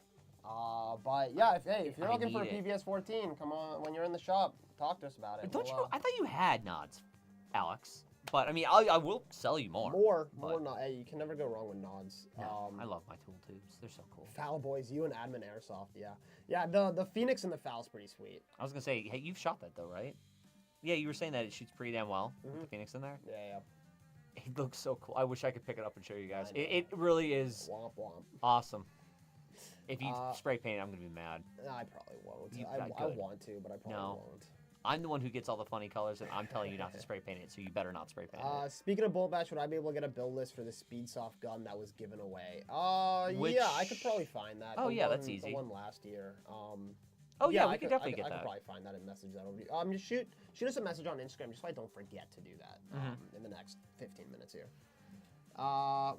But yeah, if you're looking for a PVS 14, come on. When you're in the shop, talk to us about it. Don't you? I thought you had nods, Alex. But I mean, I will sell you more. More not. Hey, you can never go wrong with nods. No, I love my tool tubes. They're so cool. Foul boys, you and Admin Airsoft, yeah. The Phoenix and the Fowl's pretty sweet. I was gonna say, hey, you've shot that though, right? Yeah, you were saying that it shoots pretty damn well with the Phoenix in there. Yeah. It looks so cool. I wish I could pick it up and show you guys. It really is womp womp. Awesome. If you spray paint it, I'm gonna be mad. I probably won't. I want to, but I probably won't. I'm the one who gets all the funny colors, and I'm telling you not to spray paint it, so you better not spray paint it. Speaking of Bullet Batch, would I be able to get a build list for the Speedsoft gun that was given away? Yeah, I could probably find that. That's easy. The one last year. We could definitely get that. I could probably find that and message that over to you. Just shoot us a message on Instagram, just so I don't forget to do that in the next 15 minutes here. My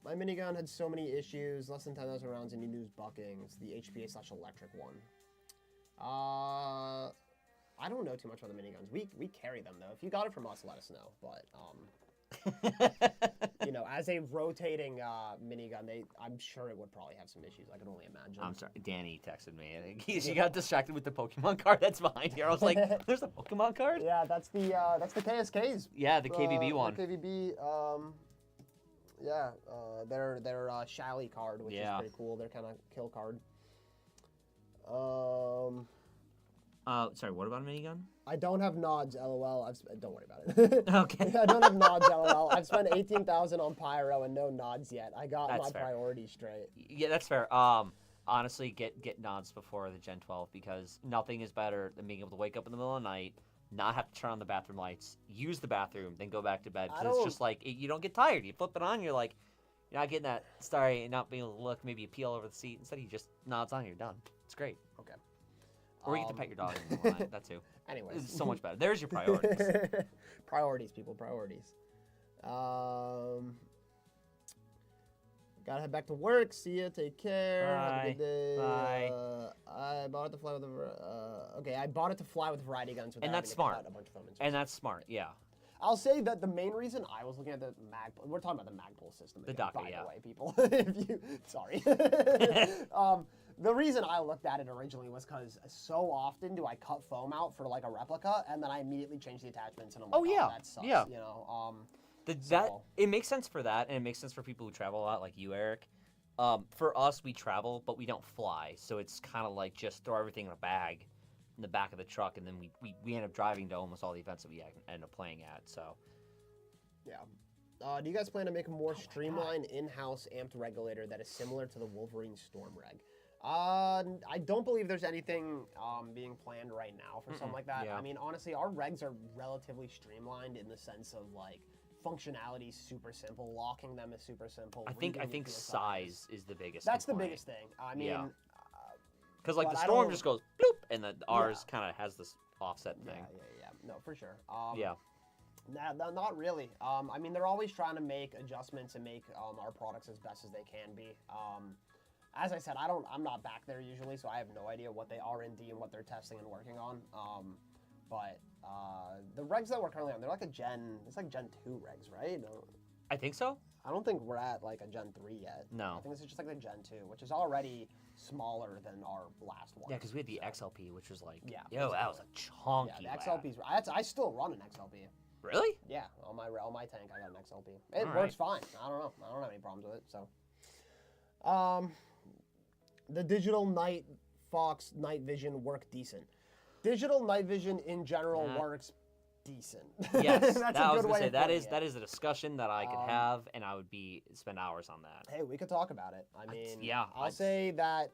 minigun had so many issues, less than 10,000 rounds, and you lose buckings. The HPA/electric one. I don't know too much about the miniguns. We carry them though. If you got it from us, let us know. But as a rotating minigun, I'm sure it would probably have some issues. I can only imagine. I'm sorry, Danny texted me. I think she got distracted with the Pokemon card that's behind here. I was like, "There's a Pokemon card." Yeah, that's the KSKs. Yeah, the KVB one. The KVB. Their Shally card, which is pretty cool. They're kind of kill card. Sorry, what about a minigun? I don't have nods, lol. Don't worry about it. Okay. I don't have nods, lol. I've spent 18,000 on pyro and no nods yet. I got That's my fair. priorities straight. Yeah, that's fair. Honestly, get nods before the Gen 12 because nothing is better than being able to wake up in the middle of the night, not have to turn on the bathroom lights, use the bathroom, then go back to bed. Because it's just like you don't get tired. You flip it on, you're like, you're not getting that starry and not being able to look. Maybe you peel over the seat. Instead, you just nods on. You're done. It's great. Okay. Or you get to pet your dog in the line. That too. Anyways. It's so much better. There's your priorities. Priorities, people. Priorities. Gotta head back to work. See ya. Take care. Have a good day. Bye. I bought it to fly with okay, I bought it to fly with variety guns without And that's having to smart. cut a bunch of foam inserts. And that's smart. Yeah. I'll say that the main reason I was looking at the we're talking about the Magpul system. The again, DACA, by yeah. the way, people. Sorry. The reason I looked at it originally was because so often do I cut foam out for like a replica, and then I immediately change the attachments, and I'm like, Oh, yeah. that sucks. Yeah. You know. It makes sense for that, and it makes sense for people who travel a lot, like you, Eric. For us, we travel, but we don't fly, so it's kind of like just throw everything in a bag in the back of the truck, and then we end up driving to almost all the events that we end up playing at. So, Yeah. Do you guys plan to make a more streamlined in-house amped regulator that is similar to the Wolverine Storm Reg? I don't believe there's anything being planned right now for something like that. Yeah. I mean, honestly, our regs are relatively streamlined in the sense of like functionality is super simple, locking them is super simple. I think size is the biggest. That's the complaint. biggest thing. I mean, Because like but the I Storm don't- just goes bloop, and the ours kind of has this offset thing. yeah. No, for sure. Yeah. Not really. I mean, they're always trying to make adjustments and make our products as best as they can be. As I said, I'm not back there usually, so I have no idea what they R&D and what they're testing and working on. But the regs that we're currently on, they're like it's like Gen 2 regs, right? No, I think so. I don't think we're at like a Gen 3 yet. No. I think this is just like the Gen 2, which is already smaller than our last one. Yeah, because we had the XLP, which was like, Yeah, that was a chunky. Yeah, the XLP's. I still run an XLP. Really? Yeah, on my tank, I got an XLP. It All works fine. I don't know. I don't have any problems with it. So, the digital night Fox night vision work decent. Digital night vision in general works decent. Yes, That's I a was good gonna way say of that putting is it. that is a discussion that I could have, and I would spend hours on that. Hey, we could talk about it. I mean, yeah, I'll say that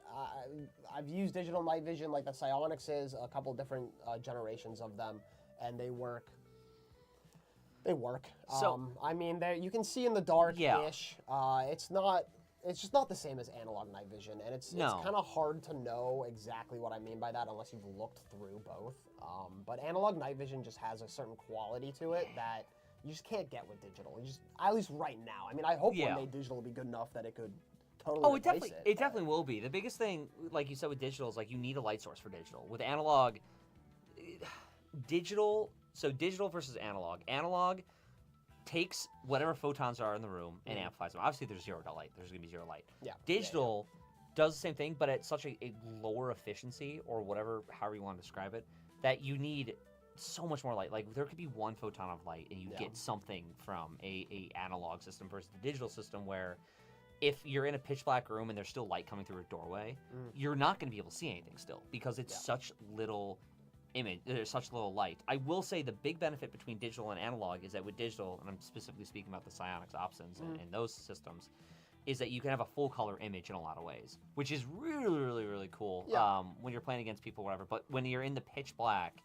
I've used digital night vision, like the Psionics, a couple different generations of them, and they work. They work. So- I mean, you can see in the dark-ish. Yeah. It's just not the same as analog night vision, and it's No. kind of hard to know exactly what I mean by that unless you've looked through both. But analog night vision just has a certain quality to it that you just can't get with digital. At least right now. I mean, I hope Yeah. one day digital will be good enough that it could totally Oh, replace it definitely will be. The biggest thing, like you said with digital, is like you need a light source for digital. With analog, digital versus analog. Analog takes whatever photons are in the room and amplifies them. Obviously, there's zero light. There's going to be zero light. Yeah. Digital does the same thing, but at such a lower efficiency or whatever, however you want to describe it, that you need so much more light. Like there could be one photon of light and you get something from a analog system versus the digital system where if you're in a pitch black room and there's still light coming through a doorway, you're not going to be able to see anything still because it's such little image, there's such little light. I will say the big benefit between digital and analog is that with digital, and I'm specifically speaking about the Psionics Opsons and those systems, is that you can have a full color image in a lot of ways, which is really, really, really cool when you're playing against people or whatever. But when you're in the pitch black,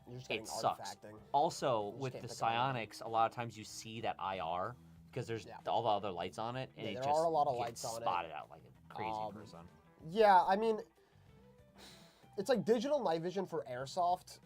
You're just it getting sucks. artifacting. Also, with can't the pick it up. Psionics, a lot of times you see that IR because there's all the other lights on it, and Yeah, it there just are a lot of gets lights on it. spotted out like a crazy person. Yeah, I mean, it's like digital night vision for airsoft.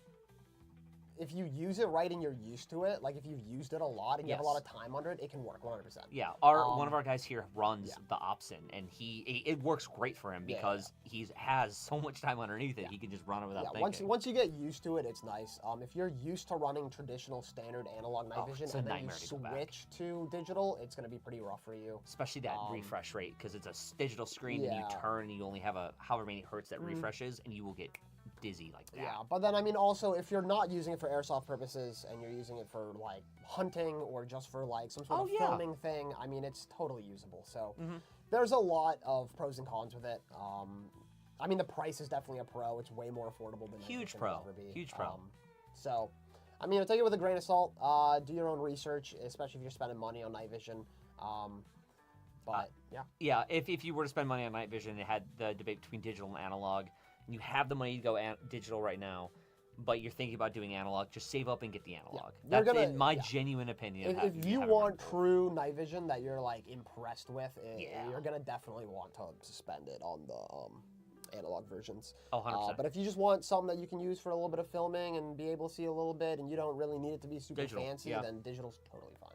If you use it right and you're used to it, like if you've used it a lot and you have a lot of time under it, it can work 100%. Yeah, one of our guys here runs the Opsin, and it works great for him because he has so much time underneath it. He can just run it without thinking. Once you get used to it, it's nice. If you're used to running traditional standard analog night vision it's a and then you nightmare to go back. switch to digital, it's going to be pretty rough for you. Especially that refresh rate, because it's a digital screen and you turn and you only have however many hertz that refreshes, and you will get dizzy like that. Yeah, but then I mean also if you're not using it for airsoft purposes and you're using it for like hunting or just for like some sort of filming thing, I mean it's totally usable. So there's a lot of pros and cons with it. I mean the price is definitely a pro. It's way more affordable than Huge anything pro. will ever be. Huge pro. So, I mean, take it with a grain of salt. Do your own research, especially if you're spending money on night vision. But yeah. Yeah, if you were to spend money on night vision, it had the debate between digital and analog, and you have the money to go digital right now, but you're thinking about doing analog, just save up and get the analog. Yeah. That's in my genuine opinion. If you want true night vision that you're like impressed with, you're gonna definitely want to spend it on the analog versions. Oh, 100%. But if you just want something that you can use for a little bit of filming and be able to see a little bit, and you don't really need it to be super digital, fancy, then digital's totally fine.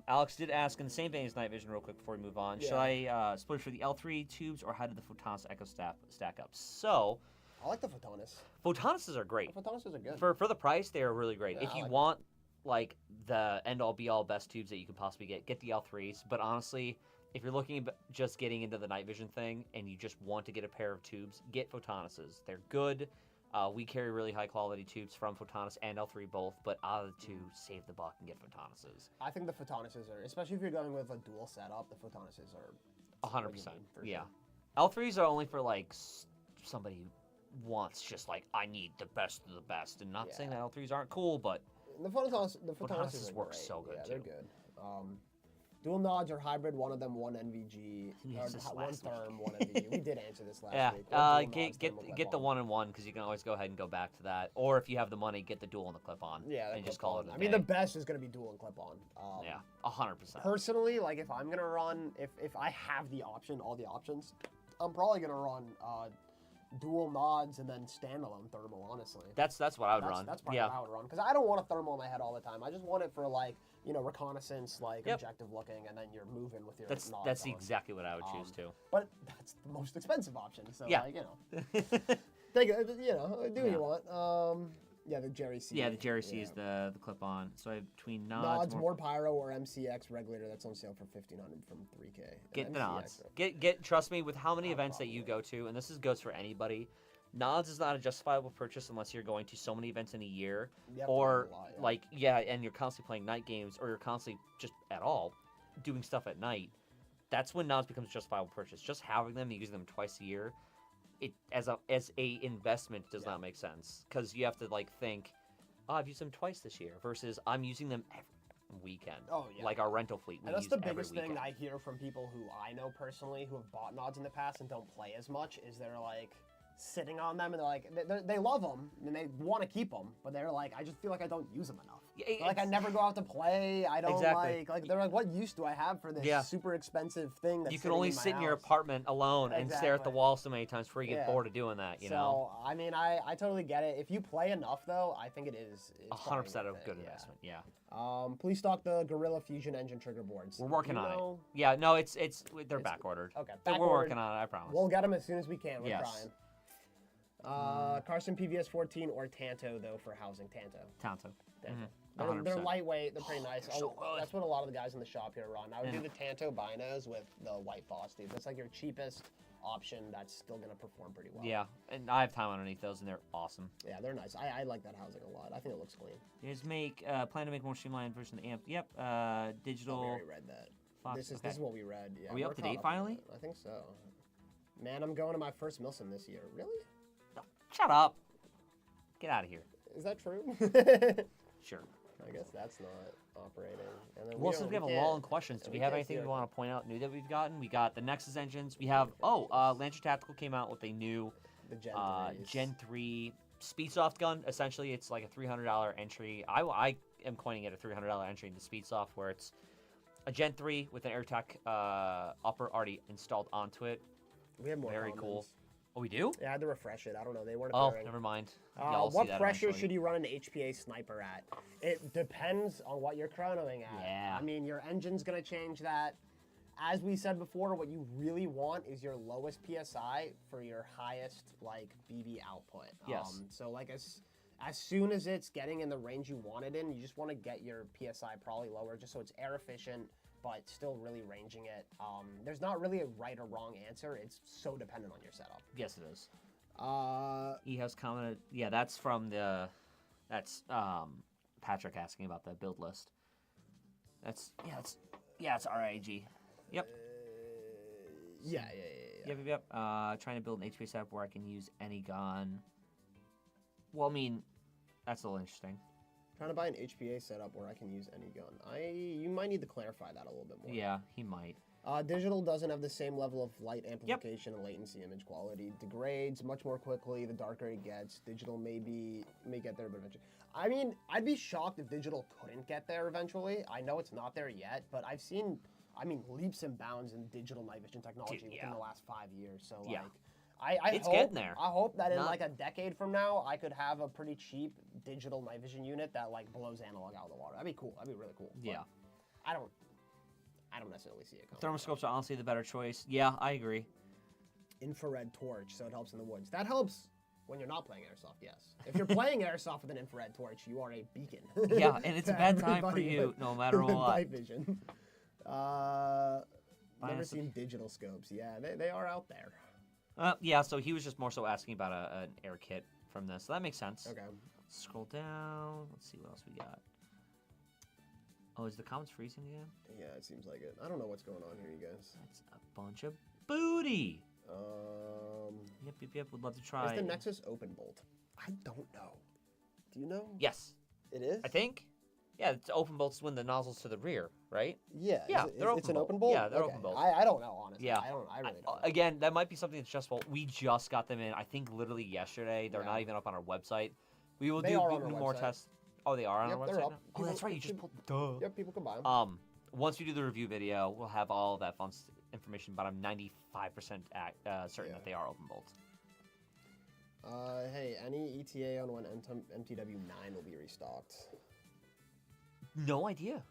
Alex did ask in the same vein as night vision real quick before we move on. Should I split for the L3 tubes or how did the Photonis Echo stack up? So, I like the Photonis. Photonises are great. The Photonises are good. For the price, they are really great. Yeah, if you want like the end-all be-all best tubes that you could possibly get the L3s. But honestly, if you're looking at just getting into the night vision thing and you just want to get a pair of tubes, get Photonises. They're good. We carry really high-quality tubes from Photonis and L3 both, but out of the two, save the buck and get Photonises. I think the Photonises are, especially if you're going with a dual setup, the Photonises are 100%. Yeah. Sure. L3s are only for like somebody who wants just like, I need the best of the best. And not saying that L3s aren't cool, but the Photonises work so good too. They're good. Dual nods or hybrid, one of them one NVG, one therm, one NVG. We did answer this last week. Get the 1-in-1 because you can always go ahead and go back to that. Or if you have the money, get the dual and the clip-on. Yeah, and just call it a day. I mean, the best is going to be dual and clip-on. 100%. Personally, like if I'm going to run, if I have the option, all the options, I'm probably going to run dual nods and then standalone thermal, honestly. That's what I would run. That's probably what I would run because I don't want a thermal in my head all the time. I just want it for like, reconnaissance, like objective looking, and then you're moving with your nods. That's exactly what I would choose too. But that's the most expensive option. So like, take it, do what you want. The Jerry C. Yeah, the Jerry C is the clip-on. So I have between nods, more pyro, or MCX regulator that's on sale for $1,500 from 3K. Get the nods. Get. Trust me, with how many events that you go to, and this goes for anybody. Nods is not a justifiable purchase unless you're going to so many events in a year, or and you're constantly playing night games, or you're constantly just at all doing stuff at night. That's when nods becomes a justifiable purchase. Just having them, using them twice a year, it as a investment does not make sense because you have to like think, I've used them twice this year versus I'm using them every weekend. Like our rental fleet. And that's the biggest thing I hear from people who I know personally who have bought nods in the past and don't play as much is they're like sitting on them and they're like they love them and they want to keep them, but they're like, I just feel like I don't use them enough. Like I never go out to play. I don't like they're like, what use do I have for this super expensive thing that's you can only sit in your apartment alone and stare at the wall so many times before you get bored of doing that, you know? So, I mean, I totally get it. If you play enough, though, I think it's 100% a good investment, please stock the Gorilla Fusion engine trigger boards. We're working on it. Yeah, no, they're back ordered. Okay. We're working on it, I promise. We'll get them as soon as we can. We're trying. Carson PVS 14 or Tanto, though, for housing. Tanto. They're lightweight. They're pretty nice. That's what a lot of the guys in the shop here run. I would do the Tanto binos with the white boss, dude. That's like your cheapest option that's still going to perform pretty well. Yeah, and I have time underneath those, and they're awesome. Yeah, they're nice. I like that housing a lot. I think it looks clean. You guys plan to make more streamlined version of the amp. Yep, digital. We already read that. This is what we read. Yeah, are we up to date finally? I think so. Man, I'm going to my first Milsim this year. Really? No, shut up. Get out of here. Is that true? Sure. I guess that's not operating. And then since we have a lull in questions, do we have anything we want to point out new that we've gotten? We got the Nexus engines. We have, Lancer Tactical came out with a new Gen 3 Speedsoft gun. Essentially, it's like a $300 entry. I am coining it a $300 entry into Speedsoft, where it's a Gen 3 with an AirTech upper already installed onto it. We have more Very comments. Cool. Oh, we do? Yeah, I had to refresh it. I don't know. They weren't appearing. appearing. Never mind. What pressure should you run an HPA sniper at? It depends on what you're chronoing at. Yeah. I mean, your engine's going to change that. As we said before, what you really want is your lowest PSI for your highest, like, BB output. Yes. So, like, as soon as it's getting in the range you want it in, you just want to get your PSI probably lower just so it's air efficient, but still really ranging it. There's not really a right or wrong answer. It's so dependent on your setup. Yes, it is. He has commented. Yeah, that's from that's Patrick asking about the build list. It's RIG. Yep. Yeah. Yep. Trying to build an HPA setup where I can use any gun. Well, I mean, That's a little interesting. Trying to buy an HPA setup where I can use any gun. You might need to clarify that a little bit more. Yeah, he might. Digital doesn't have the same level of light amplification and latency image quality. Degrades much more quickly the darker it gets. Digital may get there, but eventually. I mean, I'd be shocked if digital couldn't get there eventually. I know it's not there yet, but I've seen, leaps and bounds in digital night vision technology within the last 5 years. So, like, it's hope, getting there. I hope that in like a decade from now, I could have a pretty cheap digital night vision unit that like blows analog out of the water. That'd be cool. That'd be really cool. Yeah. I don't necessarily see it coming. Thermoscopes are honestly the better choice. Yeah, I agree. Infrared torch, so it helps in the woods. That helps when you're not playing Airsoft, yes. If you're playing Airsoft with an infrared torch, you are a beacon. Yeah, and it's a bad time for you, no matter what. Night vision. Never seen digital scopes. Yeah, they are out there. Yeah, so he was just more so asking about an air kit from this. So that makes sense. Okay. Scroll down. Let's see what else we got. Oh, is the comments freezing again? Yeah, it seems like it. I don't know what's going on here, you guys. That's a bunch of booty. Yep. Would love to try. Is the Nexus open bolt? I don't know. Do you know? Yes. It is? I think. Yeah, it's open bolts when the nozzle's to the rear, right? Yeah. Yeah, It's an open bolt? Yeah, they're open bolts. I don't know, honestly. Yeah. I really don't know. Again, that might be something that's stressful. We just got them in, I think, literally yesterday. They're not even up on our website. We will do more tests. Oh, they are on our website they're up. now? Oh, that's right. You just pulled. Duh. Yep, people can buy them. Once we do the review video, we'll have all of that fun information, but I'm 95% certain that they are open bolts. Hey, any ETA on when MTW9 will be restocked? No idea.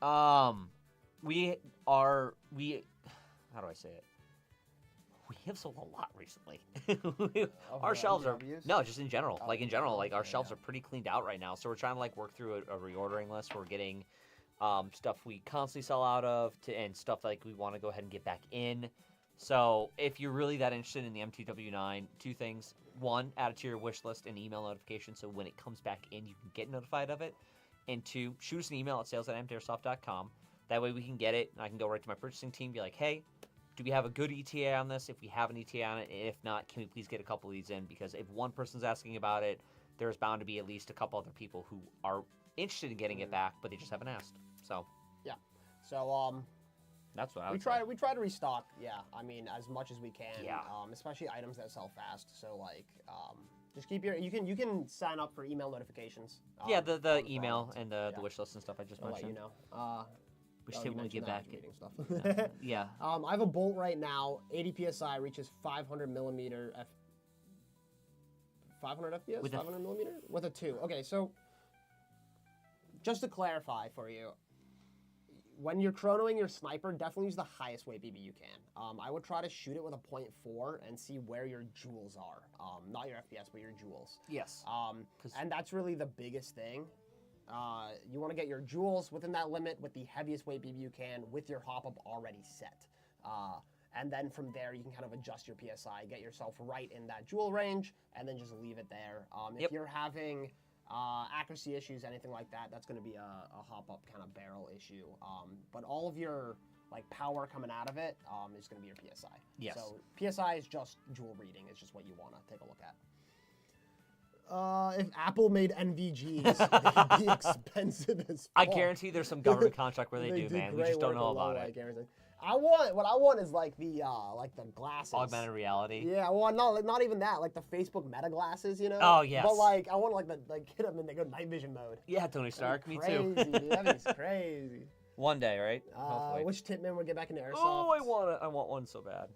How do I say it? We have sold a lot recently. Our shelves are just in general. Our shelves are pretty cleaned out right now. So we're trying to like work through a reordering list. We're getting stuff we constantly sell out of and stuff like we want to go ahead and get back in. So if you're really that interested in the MTW9, two things: one, add it to your wish list and email notification, so when it comes back in, you can get notified of it. And two, shoot us an email at sales@airsoft.com. That way we can get it, and I can go right to my purchasing team and be like, hey, do we have a good ETA on this? If we have an ETA on it, and if not, can we please get a couple of these in? Because if one person's asking about it, there's bound to be at least a couple other people who are interested in getting it back, but they just haven't asked. So yeah, so that's what I would say. We try to restock. Yeah, I mean as much as we can. Yeah. Especially items that sell fast. So like just keep you can sign up for email notifications. Yeah, the email and the wish list and stuff I just mentioned. Let you know. We just didn't want to get back. Stuff. Yeah. I have a bolt right now. 80 psi reaches 500 millimeter 500 FPS. With 500 millimeter with a 2. Okay, so just to clarify for you, when you're chronoing your sniper, definitely use the highest weight BB you can. I would try to shoot it with a 0.4 and see where your joules are. Not your FPS, but your joules. Yes. And that's really the biggest thing. You want to get your joules within that limit with the heaviest weight BB you can with your hop-up already set. And then from there, you can kind of adjust your PSI, get yourself right in that joule range, and then just leave it there. If you're having accuracy issues, anything like that, that's going to be a hop-up kind of barrel issue. But all of your like power coming out of it is going to be your PSI. Yes. So PSI is just joule reading. It's just what you want to take a look at. If Apple made NVGs, they'd be expensive as fuck. I guarantee there's some government contract where they do, man. We just don't know about it. What I want is like the glasses. Augmented reality. Yeah, well, not even that. Like the Facebook Meta glasses, you know. Oh yes. But like, I want get them and they go night vision mode. Yeah, Tony Stark. Me crazy, too. Dude. That'd be crazy. One day, right? Hopefully. Which Tipman would get back into Airsoft? Oh, I want one so bad.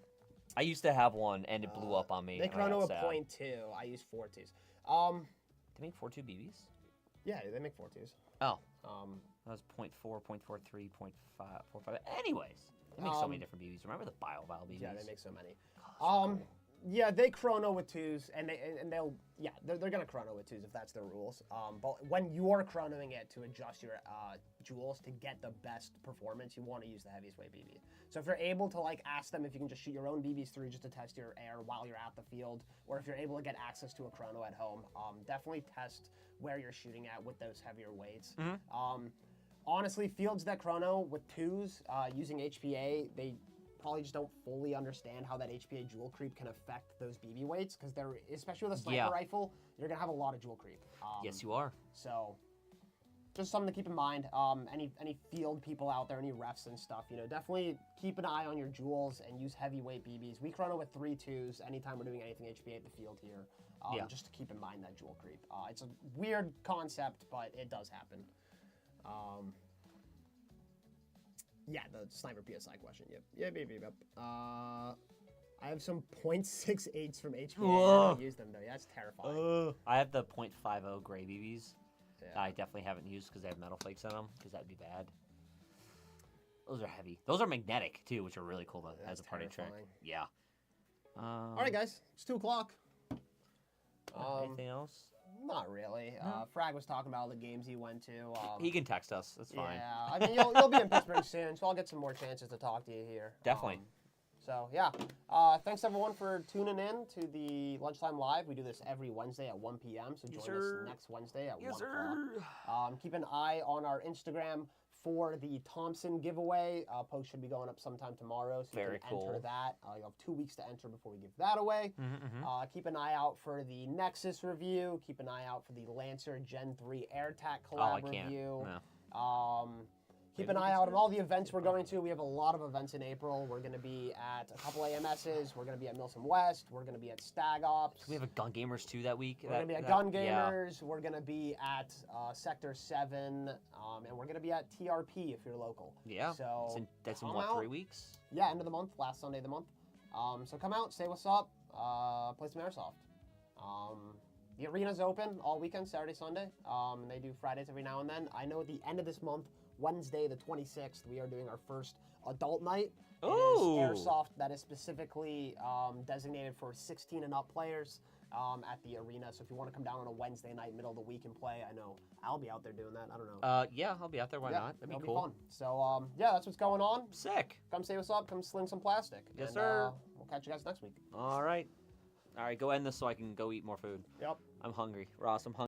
I used to have one and it blew up on me. They chrono a 0.2. I use 4.2s. They make 4.2 BBs? Yeah, they make 4.2s. Oh. That was 0.4, 0.43, 0.5. Anyways, they make so many different BBs. Remember the BioVal BBs? Yeah, they make so many. Yeah, they chrono with 2s, and they're gonna chrono with 2s if that's their rules. But when you're chronoing it to adjust your joules to get the best performance, you want to use the heaviest weight BB. So if you're able to like ask them if you can just shoot your own BBs through just to test your air while you're out the field, or if you're able to get access to a chrono at home, definitely test where you're shooting at with those heavier weights. Honestly, fields that chrono with 2s using HPA, they probably just don't fully understand how that HPA jewel creep can affect those BB weights, because they're, especially with a sniper rifle, you're gonna have a lot of jewel creep. Yes, you are. So, just something to keep in mind. Any field people out there, any refs and stuff, you know, definitely keep an eye on your jewels and use heavyweight BBs. We run it with 3.2s anytime we're doing anything HPA at the field here, just to keep in mind that jewel creep. It's a weird concept, but it does happen. Yeah, the sniper PSI question. Yep. I have some .68s from HPA. I haven't used them though. Yeah, that's terrifying. I have the .50 gray BBs. That I definitely haven't used because they have metal flakes on them, because that'd be bad. Those are heavy. Those are magnetic too, which are really cool as a party trick. Yeah. All right, guys, it's 2 o'clock. Anything else? Not really. No. Frag was talking about all the games he went to. He can text us. That's fine. Yeah, I mean, you'll be in Pittsburgh soon, so I'll get some more chances to talk to you here. Definitely. So, yeah. Thanks, everyone, for tuning in to the Lunchtime Live. We do this every Wednesday at 1 p.m., so join us next Wednesday at 1 o'clock. Keep an eye on our Instagram for the Thompson giveaway. Post should be going up sometime tomorrow, so you can enter that. You have 2 weeks to enter before we give that away. Keep an eye out for the Nexus review. Keep an eye out for the Lancer Gen 3 AirTac collab review. No. Keep an eye out on all the events we're going to. We have a lot of events in April. We're going to be at a couple AMSs. We're going to be at Milsom West. We're going to be at Stag Ops. We have a Gun Gamers too that week. We're going to be at Gun Gamers. Yeah. We're going to be at Sector 7. And we're going to be at TRP if you're local. Yeah. So that's in what, 3 weeks? Yeah, end of the month, last Sunday of the month. So come out, say what's up, play some Airsoft. The arena's open all weekend, Saturday, Sunday. And they do Fridays every now and then. I know at the end of this month, Wednesday the 26th, we are doing our first adult night. It is Airsoft that is specifically designated for 16 and up players at the arena. So if you want to come down on a Wednesday night, middle of the week and play, I know I'll be out there doing that. I don't know. Yeah, I'll be out there. Why not? That'd be cool. Fun. So yeah, that's what's going on. Sick. Come say what's up. Come sling some plastic. Yes, sir. We'll catch you guys next week. All right. All right, go end this so I can go eat more food. Yep. I'm hungry. Ross, I'm hungry.